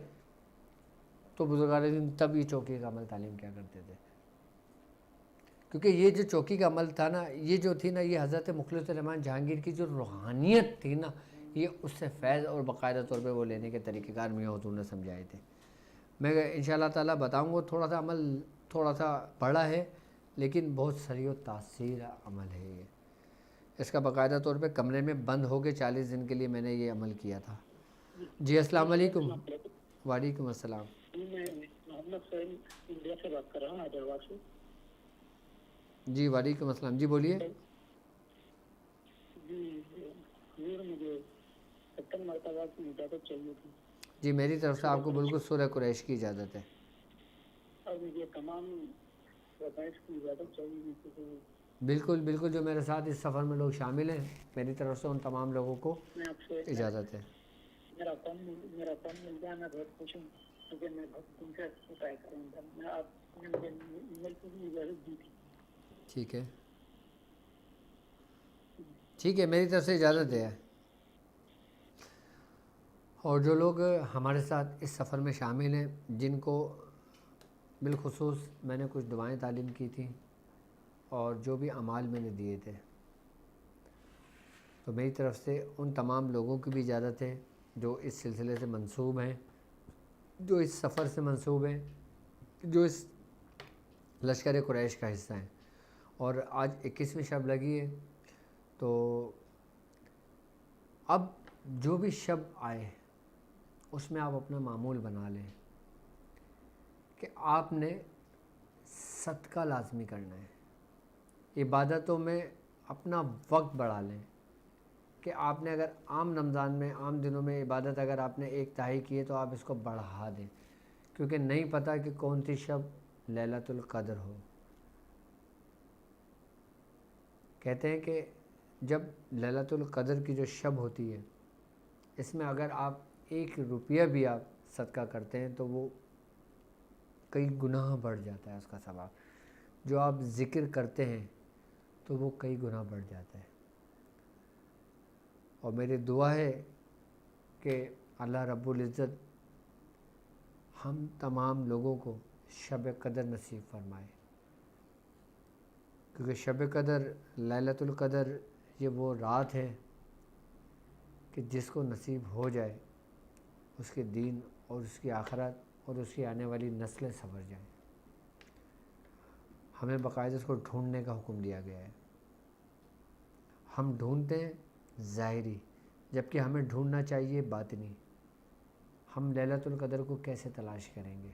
تو بزرگان دین تب یہ چوکی کا عمل تعلیم کیا کرتے تھے. کیونکہ یہ جو چوکی کا عمل تھا نا، یہ جو تھی نا، یہ حضرت مخلص الرحمن جہانگیر کی جو روحانیت تھی نا، یہ اس سے فیض اور باقاعدہ طور پہ وہ لینے کے طریقہ کار میاں حضور نے سمجھائے تھے. میں انشاءاللہ تعالیٰ بتاؤں گا، تھوڑا سا عمل تھوڑا سا بڑا ہے لیکن بہت سریع و تاثیر عمل ہے یہ. اس کا باقاعدہ طور پہ کمرے میں بند ہو کے 40 دن کے لیے میں نے یہ عمل کیا تھا. جی السلام علیکم. وعلیکم السلام. میں محمد سہیل انڈیا سے بات کر رہا ہوں، حیدرآباد سے. جی وعلیکم السلام. جی بولیے. جی مجھے 70 مرتبہ کی اجازت چاہیے تھی. جی میری طرف سے آپ کو بالکل سورہ قریش کی اجازت ہے. اور مجھے تمام وظائف کی اجازت چاہیے تھی. بالکل بالکل، جو میرے ساتھ اس سفر میں لوگ شامل ہیں، میری طرف سے ان تمام لوگوں کو میں آپ سے اجازت ہے. میرا فون مل جائے میں بہت خوش ہوں، کیونکہ میں بہت دن سے ٹرائی کر رہا تھا. میں آپ نے مجھے ای میل کی بھی اجازت دی تھی. ٹھیک ہے ٹھیک ہے، میری طرف سے اجازت ہے. اور جو لوگ ہمارے ساتھ اس سفر میں شامل ہیں، جن کو بالخصوص میں نے کچھ دعائیں تعلیم کی تھیں اور جو بھی اعمال میں نے دیے تھے، تو میری طرف سے ان تمام لوگوں کی بھی اجازت ہے جو اس سلسلے سے منسوب ہیں، جو اس سفر سے منسوب ہیں، جو اس لشکر قریش کا حصہ ہیں. اور آج 21ویں شب لگی ہے، تو اب جو بھی شب آئے اس میں آپ اپنا معمول بنا لیں کہ آپ نے صدقہ لازمی کرنا ہے. عبادتوں میں اپنا وقت بڑھا لیں کہ آپ نے اگر عام رمضان میں، عام دنوں میں عبادت اگر آپ نے 1/3 کی ہے تو آپ اس کو بڑھا دیں، کیونکہ نہیں پتہ کہ کون سی شب لیلۃ القدر ہو. کہتے ہیں کہ جب لیلۃ القدر کی جو شب ہوتی ہے، اس میں اگر آپ 1 روپیہ بھی آپ صدقہ کرتے ہیں تو وہ کئی گناہ بڑھ جاتا ہے اس کا ثواب. جو آپ ذکر کرتے ہیں تو وہ کئی گناہ بڑھ جاتا ہے. اور میری دعا ہے کہ اللہ رب العزت ہم تمام لوگوں کو شب قدر نصیب فرمائے، کیونکہ شب قدر، لیلۃ القدر، یہ وہ رات ہے کہ جس کو نصیب ہو جائے اس کے دین اور اس کی آخرت اور اس کی آنے والی نسلیں سنور جائیں. ہمیں باقاعدہ اس کو ڈھونڈنے کا حکم دیا گیا ہے. ہم ڈھونڈتے ہیں ظاہری، جبکہ ہمیں ڈھونڈنا چاہیے باطنی. ہم لیلۃ القدر کو کیسے تلاش کریں گے؟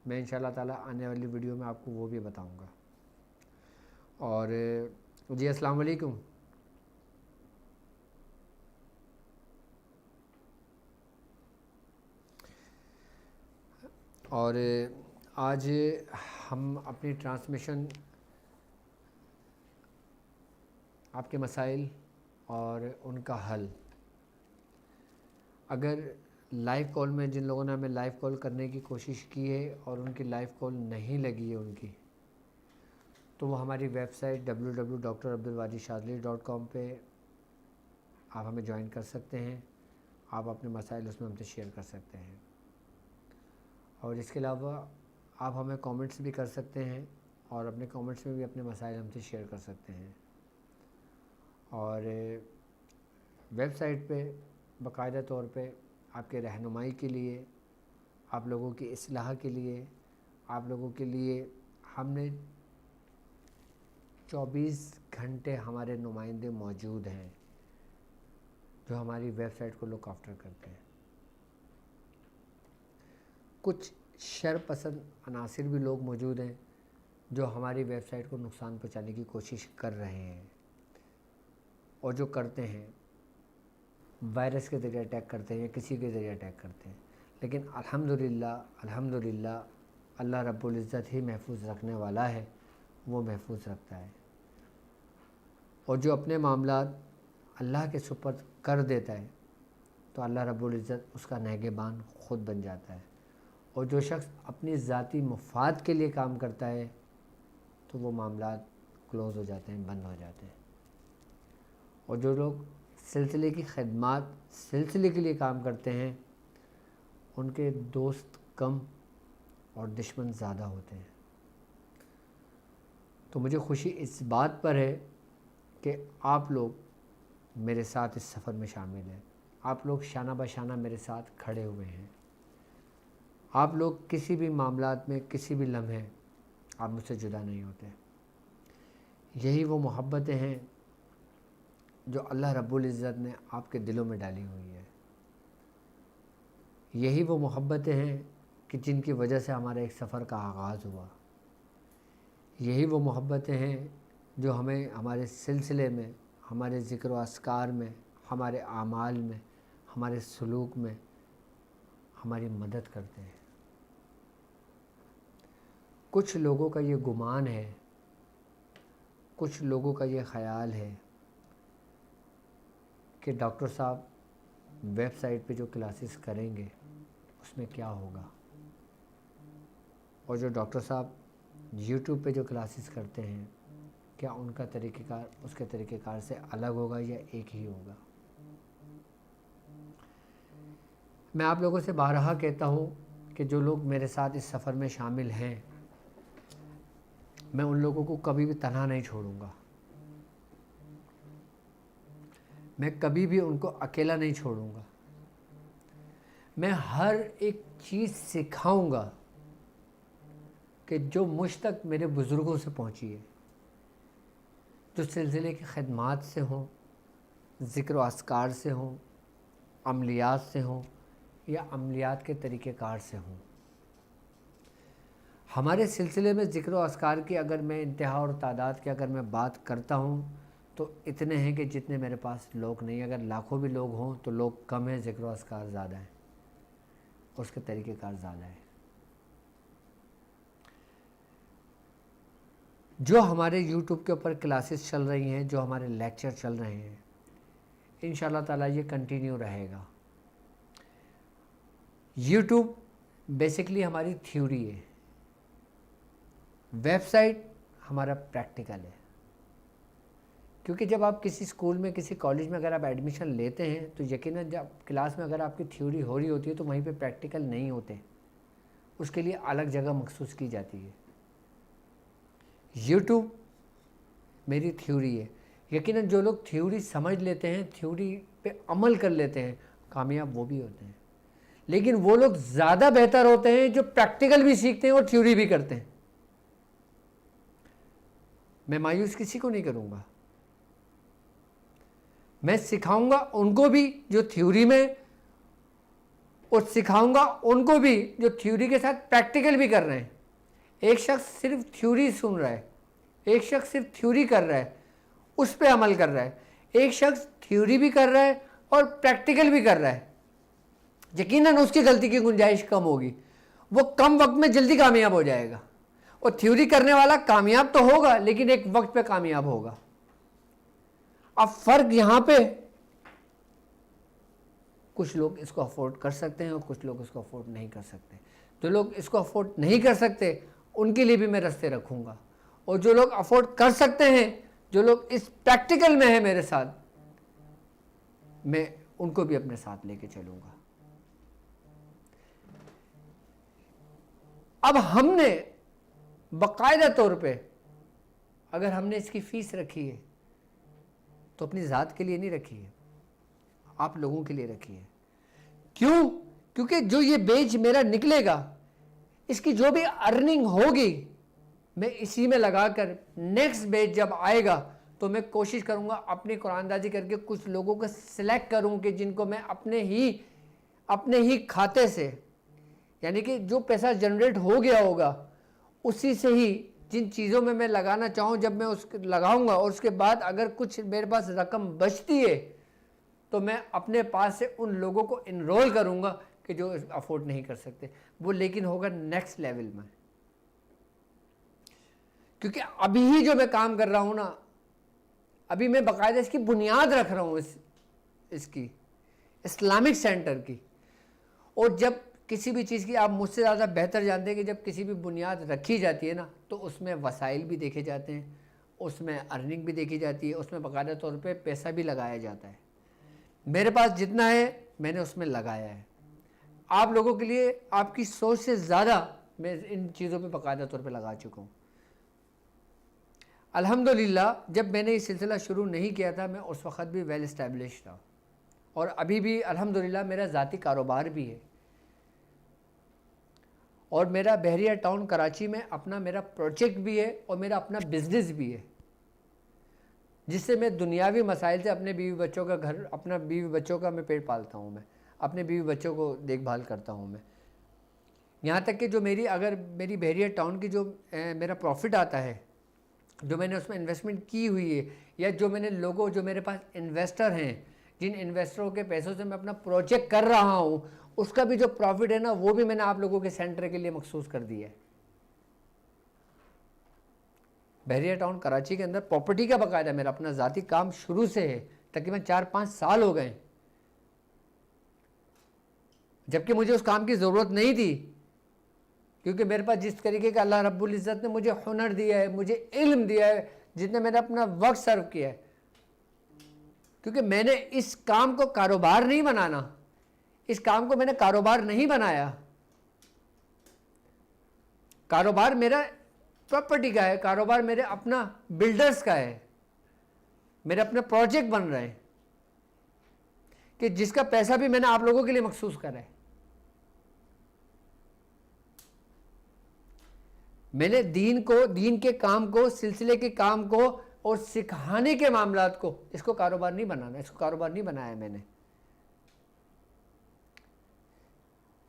میں انشاءاللہ تعالیٰ آنے والی ویڈیو میں آپ کو وہ بھی بتاؤں گا. اور جی السلام علیکم. اور آج ہم اپنی ٹرانسمیشن آپ کے مسائل اور ان کا حل، اگر لائیو کال میں جن لوگوں نے ہمیں لائیو کال کرنے کی کوشش کی ہے اور ان کی لائیو کال نہیں لگی ہے ان کی، تو وہ ہماری ویب سائٹ www.drabdulwadiشاذلی.com پہ آپ ہمیں جوائن کر سکتے ہیں. آپ اپنے مسائل اس میں ہم سے شیئر کر سکتے ہیں. اور اس کے علاوہ آپ ہمیں کامنٹس بھی کر سکتے ہیں اور اپنے کامنٹس میں بھی اپنے مسائل ہم سے شیئر کر سکتے ہیں. اور ویب سائٹ پہ باقاعدہ طور پہ آپ کے رہنمائی کے لیے، آپ لوگوں کی اصلاح کے لیے، آپ لوگوں کے لیے ہم نے 24 گھنٹے ہمارے نمائندے موجود ہیں جو ہماری ویب سائٹ کو لک آفٹر کرتے ہیں. کچھ شر پسند عناصر بھی لوگ موجود ہیں جو ہماری ویب سائٹ کو نقصان پہنچانے کی کوشش کر رہے ہیں، اور جو کرتے ہیں وائرس کے ذریعے اٹیک کرتے ہیں یا کسی کے ذریعے اٹیک کرتے ہیں. لیکن الحمدللہ اللہ رب العزت ہی محفوظ رکھنے والا ہے، وہ محفوظ رکھتا ہے. اور جو اپنے معاملات اللہ کے سپرد کر دیتا ہے تو اللہ رب العزت اس کا نگہبان خود بن جاتا ہے، اور جو شخص اپنی ذاتی مفاد کے لیے کام کرتا ہے تو وہ معاملات کلوز ہو جاتے ہیں، بند ہو جاتے ہیں، اور جو لوگ سلسلے کی خدمات سلسلے کے لیے کام کرتے ہیں ان کے دوست کم اور دشمن زیادہ ہوتے ہیں۔ تو مجھے خوشی اس بات پر ہے کہ آپ لوگ میرے ساتھ اس سفر میں شامل ہیں، آپ لوگ شانہ بہ شانہ میرے ساتھ کھڑے ہوئے ہیں، آپ لوگ کسی بھی معاملات میں کسی بھی لمحے آپ مجھ سے جدا نہیں ہوتے۔ یہی وہ محبتیں ہیں جو اللہ رب العزت نے آپ کے دلوں میں ڈالی ہوئی ہے، یہی وہ محبتیں ہیں کہ جن کی وجہ سے ہمارے ایک سفر کا آغاز ہوا، یہی وہ محبتیں ہیں جو ہمیں ہمارے سلسلے میں، ہمارے ذکر و اذکار میں، ہمارے اعمال میں، ہمارے سلوک میں ہماری مدد کرتے ہیں۔ کچھ لوگوں کا یہ گمان ہے، کچھ لوگوں کا یہ خیال ہے کہ ڈاکٹر صاحب ویب سائٹ پہ جو کلاسز کریں گے اس میں کیا ہوگا، اور جو ڈاکٹر صاحب یوٹیوب پہ جو کلاسز کرتے ہیں کیا ان کا طریقہ کار اس کے طریقہ کار سے الگ ہوگا یا ایک ہی ہوگا۔ میں آپ لوگوں سے بارہا کہتا ہوں کہ جو لوگ میرے ساتھ اس سفر میں شامل ہیں میں ان لوگوں کو کبھی بھی تنہا نہیں چھوڑوں گا، میں کبھی بھی ان کو اکیلا نہیں چھوڑوں گا، میں ہر ایک چیز سکھاؤں گا کہ جو مجھ تک میرے بزرگوں سے پہنچی ہے، جو سلسلے کی خدمات سے ہوں، ذکر و اذکار سے ہوں، عملیات سے ہوں یا عملیات کے طریقہ کار سے ہوں۔ ہمارے سلسلے میں ذکر و اذکار کی اگر میں انتہا اور تعداد کی اگر میں بات کرتا ہوں تو اتنے ہیں کہ جتنے میرے پاس لوگ نہیں، اگر لاکھوں بھی لوگ ہوں تو لوگ کم ہیں، ذکر و اذکار زیادہ ہیں، اس کے طریقہ کار زیادہ ہے۔ جو ہمارے یوٹیوب کے اوپر کلاسز چل رہی ہیں، جو ہمارے لیکچر چل رہے ہیں، انشاءاللہ تعالیٰ یہ کنٹینیو رہے گا۔ یوٹیوب بیسکلی ہماری تھیوری ہے، ویب سائٹ ہمارا پریکٹیکل ہے، کیونکہ جب آپ کسی اسکول میں کسی کالج میں اگر آپ ایڈمیشن لیتے ہیں تو یقیناً جب کلاس میں اگر آپ کی تھیوری ہو رہی ہوتی ہے تو وہیں پہ پریکٹیکل نہیں ہوتے، اس کے لیے الگ جگہ مخصوص کی جاتی ہے۔ یوٹیوب میری تھیوری ہے، یقیناً جو لوگ تھیوری سمجھ لیتے ہیں، تھیوری پہ عمل کر لیتے ہیں، کامیاب وہ بھی ہوتے ہیں، لیکن وہ لوگ زیادہ بہتر ہوتے ہیں جو پریکٹیکل بھی سیکھتے ہیں اور تھیوری بھی کرتے ہیں۔ میں مایوس کسی کو نہیں کروں گا، میں سکھاؤں گا ان کو بھی جو تھیوری میں، اور سکھاؤں گا ان کو بھی جو تھیوری کے ساتھ پریکٹیکل بھی کر رہے ہیں۔ ایک شخص صرف تھیوری سن رہا ہے، ایک شخص صرف تھیوری کر رہا ہے، اس پہ عمل کر رہا ہے، ایک شخص تھیوری بھی کر رہا ہے اور پریکٹیکل بھی کر رہا ہے، یقیناً اس کی غلطی کی گنجائش کم ہوگی، وہ کم وقت میں جلدی کامیاب ہو جائے گا، اور تھیوری کرنے والا کامیاب تو ہوگا لیکن ایک وقت پہ کامیاب ہوگا۔ اب فرق یہاں پہ کچھ لوگ اس کو افورڈ کر سکتے ہیں اور کچھ لوگ اس کو افورڈ نہیں کر سکتے۔ جو لوگ اس کو افورڈ نہیں کر سکتے ان کے لیے بھی میں رستے رکھوں گا، اور جو لوگ افورڈ کر سکتے ہیں، جو لوگ اس پریکٹیکل میں ہیں میرے ساتھ، میں ان کو بھی اپنے ساتھ لے کے چلوں گا۔ اب ہم نے باقاعدہ طور پہ اگر ہم نے اس کی فیس رکھی ہے تو اپنی ذات کے لیے نہیں رکھی ہے، آپ لوگوں کے لیے رکھی ہے۔ کیوں؟ کیونکہ جو یہ بیچ میرا نکلے گا، اس کی جو بھی ارننگ ہوگی میں اسی میں لگا کر نیکسٹ بیچ جب آئے گا تو میں کوشش کروں گا اپنی قرآن دازی کر کے کچھ لوگوں کو سلیکٹ کروں کہ جن کو میں اپنے ہی کھاتے سے، یعنی کہ جو پیسہ جنریٹ ہو گیا ہوگا اسی سے ہی جن چیزوں میں لگانا چاہوں جب میں اس لگاؤں گا، اور اس کے بعد اگر کچھ میرے پاس رقم بچتی ہے تو میں اپنے پاس سے ان لوگوں کو انرول کروں گا کہ جو افورڈ نہیں کر سکتے، وہ لیکن ہوگا نیکسٹ لیول میں۔ کیونکہ ابھی ہی جو میں کام کر رہا ہوں نا، ابھی میں باقاعدہ اس کی بنیاد رکھ رہا ہوں اس کی اسلامک سینٹر کی. اور جب کسی بھی چیز کی آپ مجھ سے زیادہ بہتر جانتے ہیں کہ جب کسی بھی بنیاد رکھی جاتی ہے نا تو اس میں وسائل بھی دیکھے جاتے ہیں, اس میں ارننگ بھی دیکھی جاتی ہے, اس میں باقاعدہ طور پہ پیسہ بھی لگایا جاتا ہے. میرے پاس جتنا ہے میں نے اس میں لگایا ہے. آپ لوگوں کے لیے آپ کی سوچ سے زیادہ میں ان چیزوں پہ باقاعدہ طور پہ لگا چکا ہوں. الحمدللہ جب میں نے یہ سلسلہ شروع نہیں کیا تھا میں اس وقت بھی ویل اسٹیبلش تھا, اور ابھی بھی الحمدللہ میرا ذاتی کاروبار بھی ہے, اور میرا بحریہ ٹاؤن کراچی میں اپنا میرا پروجیکٹ بھی ہے اور میرا اپنا بزنس بھی ہے, جس سے میں دنیاوی مسائل سے اپنے بیوی بچوں کا گھر, اپنا بیوی بچوں کا میں پیٹ پالتا ہوں, میں اپنے بیوی بچوں کو دیکھ بھال کرتا ہوں. میں یہاں تک کہ جو اگر میری بحریہ ٹاؤن کی جو میرا پروفٹ آتا ہے, جو میں نے اس میں انویسٹمنٹ کی ہوئی ہے, یا جو میں نے جو میرے پاس انویسٹر ہیں, جن انویسٹروں کے پیسوں سے میں اپنا پروجیکٹ کر رہا ہوں, اس کا بھی جو پروفٹ ہے نا وہ بھی میں نے آپ لوگوں کے سینٹر کے لیے مخصوص کر دیا ہے. بحریہ ٹاؤن کراچی کے اندر پراپرٹی کا باقاعدہ میرا اپنا ذاتی کام شروع سے ہے, تقریباً 4-5 سال ہو گئے, جبکہ مجھے اس کام کی ضرورت نہیں تھی, کیونکہ میرے پاس جس طریقے کا اللہ رب العزت نے مجھے ہنر دیا ہے, مجھے علم دیا ہے, جتنے میں نے اپنا وقت سرو کیا ہے, کیونکہ میں نے اس کام کو کاروبار نہیں بنانا, اس کام کو میں نے کاروبار نہیں بنایا. کاروبار میرا پراپرٹی کا ہے, کاروبار میرے اپنا بلڈرز کا ہے, میرے اپنے پروجیکٹ بن رہے ہیں کہ جس کا پیسہ بھی میں نے آپ لوگوں کے لیے مخصوص کرا ہے. میں نے دین کے کام کو, سلسلے کے کام کو اور سکھانے کے معاملات کو, اس کو کاروبار نہیں بنانا, اس کو کاروبار نہیں بنایا میں نے.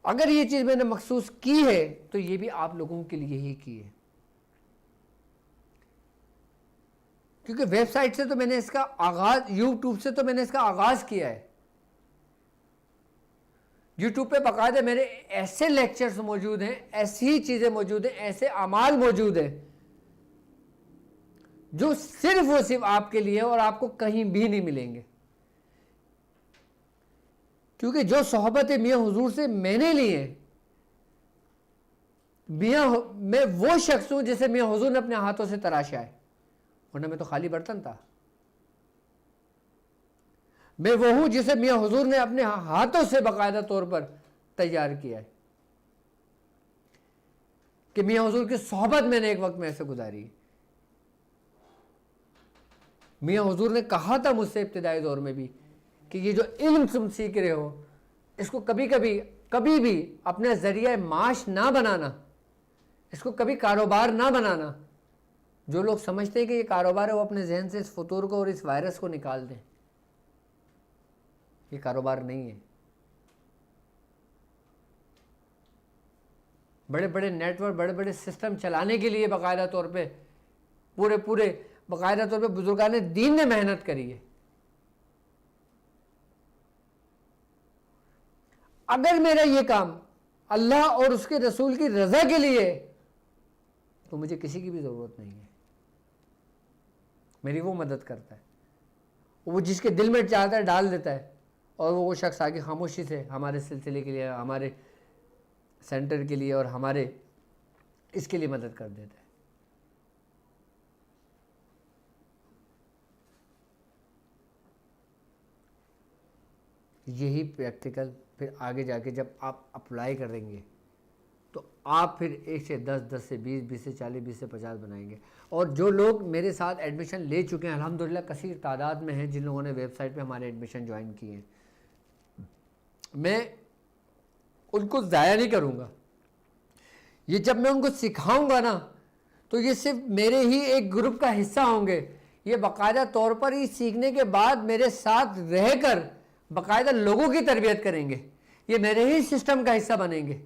اگر یہ چیز میں نے مخصوص کی ہے تو یہ بھی آپ لوگوں کے لیے ہی کی ہے, کیونکہ ویب سائٹ سے تو میں نے اس کا آغاز, یوٹیوب سے تو میں نے اس کا آغاز کیا ہے. یوٹیوب پہ باقاعدہ میرے ایسے لیکچرز موجود ہیں, ایسی چیزیں موجود ہیں, ایسے اعمال موجود ہیں جو صرف و صرف آپ کے لیے اور آپ کو کہیں بھی نہیں ملیں گے. کیونکہ جو صحبت میاں حضور سے میں نے لی ہے, میں وہ شخص ہوں جسے میاں حضور نے اپنے ہاتھوں سے تراشا ہے, ورنہ میں تو خالی برتن تھا. میں وہ ہوں جسے میاں حضور نے اپنے ہاتھوں سے باقاعدہ طور پر تیار کیا ہے, کہ میاں حضور کی صحبت میں نے ایک وقت میں ایسے گزاری. میاں حضور نے کہا تھا مجھ سے ابتدائی دور میں بھی کہ یہ جو علم تم سیکھ رہے ہو اس کو کبھی بھی اپنا ذریعہ معاش نہ بنانا, اس کو کبھی کاروبار نہ بنانا. جو لوگ سمجھتے ہیں کہ یہ کاروبار ہے وہ اپنے ذہن سے اس فطور کو اور اس وائرس کو نکال دیں. یہ کاروبار نہیں ہے. بڑے بڑے نیٹ ورک, بڑے بڑے سسٹم چلانے کے لیے باقاعدہ طور پہ پورے باقاعدہ طور پہ بزرگان دین نے محنت کری ہے. اگر میرا یہ کام اللہ اور اس کے رسول کی رضا کے لیے تو مجھے کسی کی بھی ضرورت نہیں ہے. میری وہ مدد کرتا ہے, وہ جس کے دل میں چاہتا ہے ڈال دیتا ہے, اور وہ شخص آگے خاموشی سے ہمارے سلسلے کے لیے, ہمارے سینٹر کے لیے اور ہمارے اس کے لیے مدد کر دیتا ہے. یہی پریکٹیکل پھر آگے جا کے جب آپ اپلائی کریں گے تو آپ پھر 1 سے 10, 10 سے 20, 20 سے 40, 20 سے 50 بنائیں گے. اور جو لوگ میرے ساتھ ایڈمیشن لے چکے ہیں الحمدللہ کثیر تعداد میں ہیں جن لوگوں نے ویب سائٹ پہ ہمارے ایڈمیشن جوائن کیے ہیں, میں ان کو ضائع نہیں کروں گا. یہ جب میں ان کو سکھاؤں گا نا تو یہ صرف میرے ہی ایک گروپ کا حصہ ہوں گے. یہ باقاعدہ طور پر ہی سیکھنے کے بعد میرے ساتھ رہ کر باقاعدہ لوگوں کی تربیت کریں گے, یہ میرے ہی سسٹم کا حصہ بنیں گے.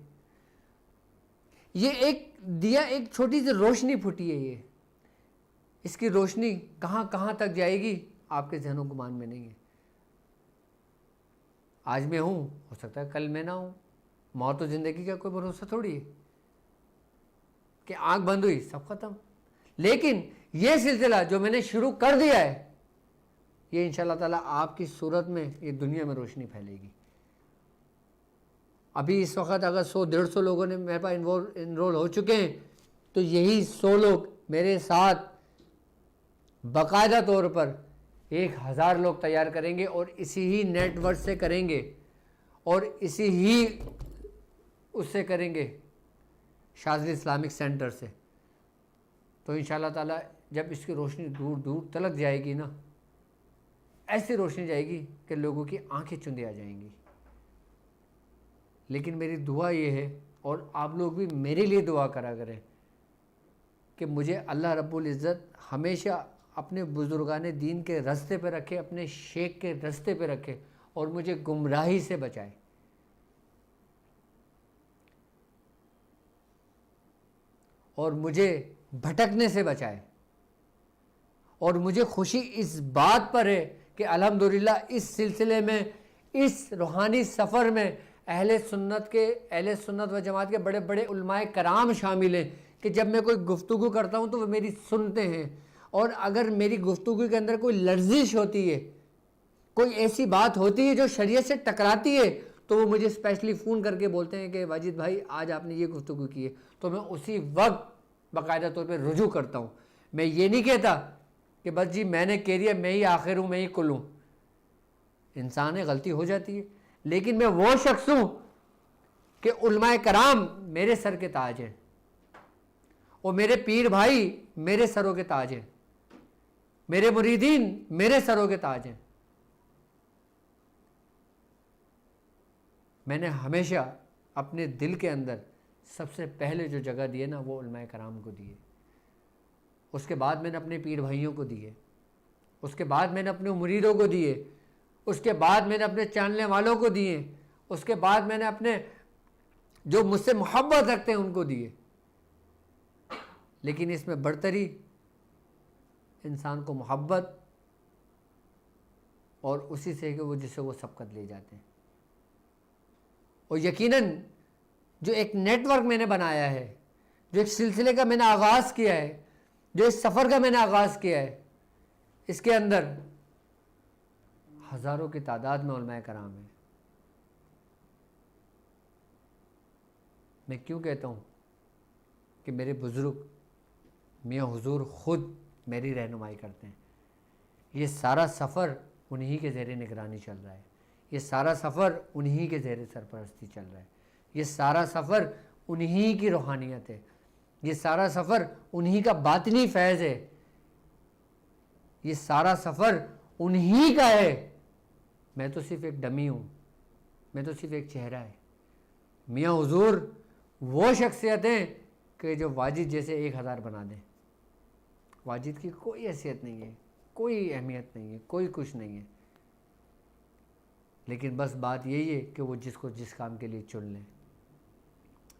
یہ ایک چھوٹی سی روشنی پھوٹی ہے, یہ اس کی روشنی کہاں تک جائے گی آپ کے ذہن و گمان میں نہیں ہے. آج میں ہوں, ہو سکتا ہے کل میں نہ ہوں. موت و زندگی کا کوئی بھروسہ تھوڑی ہے کہ آنکھ بند ہوئی سب ختم. لیکن یہ سلسلہ جو میں نے شروع کر دیا ہے یہ انشاءاللہ تعالیٰ آپ کی صورت میں یہ دنیا میں روشنی پھیلے گی۔ ابھی اس وقت اگر 100-150 لوگوں نے میرے پاس انرول ہو چکے ہیں تو یہی 100 لوگ میرے ساتھ باقاعدہ طور پر 1000 لوگ تیار کریں گے، اور اسی ہی نیٹ ورک سے کریں گے، اور اسی ہی اس سے کریں گے شاذلی اسلامک سینٹر سے۔ تو انشاءاللہ تعالیٰ جب اس کی روشنی دور دور تلک جائے گی نا، ایسی روشنی جائے گی کہ لوگوں کی آنکھیں چندی آ جائیں گی۔ لیکن میری دعا یہ ہے، اور آپ لوگ بھی میرے لیے دعا کرا کریں، کہ مجھے اللہ رب العزت ہمیشہ اپنے بزرگان دین کے راستے پہ رکھے، اپنے شیخ کے راستے پہ رکھے، اور مجھے گمراہی سے بچائے۔ اور مجھے بھٹکنے سے بچائے۔ اور مجھے خوشی اس بات پر ہے کہ الحمدللہ اس سلسلے میں، اس روحانی سفر میں اہل سنت و جماعت کے بڑے بڑے علماء کرام شامل ہیں، کہ جب میں کوئی گفتگو کرتا ہوں تو وہ میری سنتے ہیں، اور اگر میری گفتگو کے اندر کوئی لرزش ہوتی ہے، کوئی ایسی بات ہوتی ہے جو شریعت سے ٹکراتی ہے، تو وہ مجھے اسپیشلی فون کر کے بولتے ہیں کہ واجد بھائی آج آپ نے یہ گفتگو کی ہے، تو میں اسی وقت باقاعدہ طور پہ رجوع کرتا ہوں۔ میں یہ نہیں کہتا کہ بس جی میں نے کہہ دیا، میں ہی آخر ہوں، میں ہی کل ہوں۔ انسان ہے، غلطی ہو جاتی ہے، لیکن میں وہ شخص ہوں کہ علماء کرام میرے سر کے تاج ہیں، اور میرے پیر بھائی میرے سروں کے تاج ہیں، میرے مریدین میرے سروں کے تاج ہیں۔ میں نے ہمیشہ اپنے دل کے اندر سب سے پہلے جو جگہ دی ہے نا، وہ علماء کرام کو دی ہے۔ اس کے بعد میں نے اپنے پیر بھائیوں کو دیے، اس کے بعد میں نے اپنے مریدوں کو دیے، اس کے بعد میں نے اپنے چاننے والوں کو دیے، اس کے بعد میں نے اپنے جو مجھ سے محبت رکھتے ہیں ان کو دیے۔ لیکن اس میں برتری انسان کو محبت اور اسی سے کہ وہ جسے وہ سبقت لے جاتے ہیں۔ اور یقیناً جو ایک نیٹ ورک میں نے بنایا ہے، جو ایک سلسلے کا میں نے آغاز کیا ہے، جو اس سفر کا میں نے آغاز کیا ہے، اس کے اندر ہزاروں کی تعداد میں علماء کرام ہیں۔ میں کیوں کہتا ہوں کہ میرے بزرگ میاں حضور خود میری رہنمائی کرتے ہیں۔ یہ سارا سفر انہی کے زیر نگرانی چل رہا ہے، یہ سارا سفر انہی کے زیر سرپرستی چل رہا ہے، یہ سارا سفر انہی کی روحانیت ہے، یہ سارا سفر انہی کا باطنی فیض ہے، یہ سارا سفر انہی کا ہے۔ میں تو صرف ایک ڈمی ہوں، میں تو صرف ایک چہرہ ہے۔ میاں حضور وہ شخصیت ہیں کہ جو واجد جیسے 1000 بنا دیں۔ واجد کی کوئی حیثیت نہیں ہے، کوئی اہمیت نہیں ہے، کوئی کچھ نہیں ہے، لیکن بس بات یہی ہے کہ وہ جس کو جس کام کے لیے چن لیں۔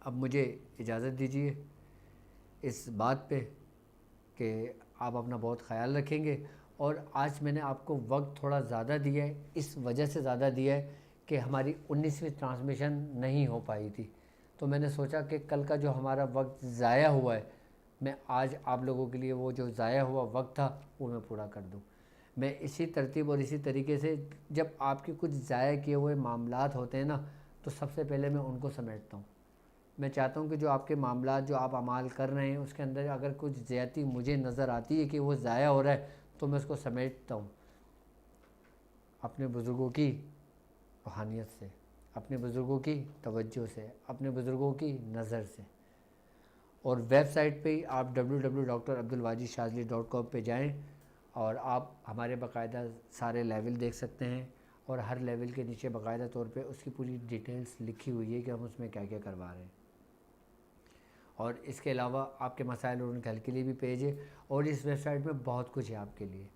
اب مجھے اجازت دیجیے اس بات پہ کہ آپ اپنا بہت خیال رکھیں گے، اور آج میں نے آپ کو وقت تھوڑا زیادہ دیا ہے، اس وجہ سے زیادہ دیا ہے کہ ہماری 19ویں ٹرانسمیشن نہیں ہو پائی تھی، تو میں نے سوچا کہ کل کا جو ہمارا وقت ضائع ہوا ہے، میں آج آپ لوگوں کے لیے وہ جو ضائع ہوا وقت تھا وہ میں پورا کر دوں۔ میں اسی ترتیب اور اسی طریقے سے جب آپ کے کچھ ضائع کیے ہوئے معاملات ہوتے ہیں نا، تو سب سے پہلے میں ان کو سمیٹتا ہوں۔ میں چاہتا ہوں کہ جو آپ کے معاملات جو آپ اعمال کر رہے ہیں اس کے اندر اگر کچھ زیادتی مجھے نظر آتی ہے کہ وہ ضائع ہو رہا ہے تو میں اس کو سمیٹتا ہوں اپنے بزرگوں کی روحانیت سے، اپنے بزرگوں کی توجہ سے، اپنے بزرگوں کی نظر سے۔ اور ویب سائٹ پہ ہی آپ www.abdulwajidshazli.com پہ جائیں اور آپ ہمارے باقاعدہ سارے لیول دیکھ سکتے ہیں، اور ہر لیول کے نیچے باقاعدہ طور پہ اس کی پوری ڈیٹیلز لکھی ہوئی ہے کہ ہم اس میں کیا کیا کروا رہے ہیں۔ اور اس کے علاوہ آپ کے مسائل اور ان کے حل کے لیے بھی پیج ہے، اور اس ویب سائٹ میں بہت کچھ ہے آپ کے لیے۔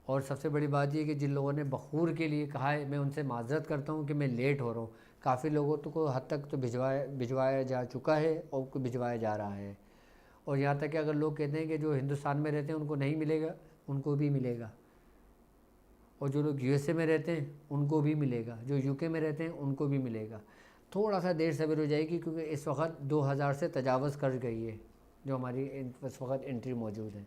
اور سب سے بڑی بات یہ کہ جن لوگوں نے بخور کے لیے کہا ہے، میں ان سے معذرت کرتا ہوں کہ میں لیٹ ہو رہا ہوں۔ کافی لوگوں کو حد تک تو بھجوایا جا چکا ہے اور بھجوایا جا رہا ہے، اور یہاں تک کہ اگر لوگ کہتے ہیں کہ جو ہندوستان میں رہتے ہیں ان کو نہیں ملے گا، ان کو بھی ملے گا، اور جو لوگ USA میں رہتے ہیں ان کو بھی ملے گا، جو UK میں رہتے ہیں ان کو بھی ملے گا۔ تھوڑا سا دیر صبر ہو جائے گی کیونکہ اس وقت 2000 سے تجاوز کر گئی ہے جو ہماری اس وقت انٹری موجود ہے،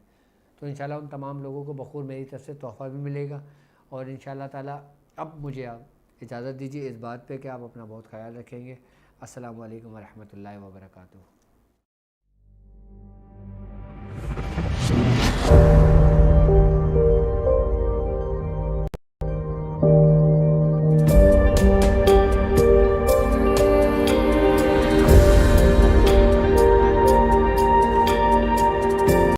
تو انشاءاللہ ان تمام لوگوں کو بخور میری طرف سے تحفہ بھی ملے گا، اور انشاءاللہ تعالی اب مجھے آپ اجازت دیجیے اس بات پہ کہ آپ اپنا بہت خیال رکھیں گے۔ السلام علیکم ورحمۃ اللہ وبرکاتہ۔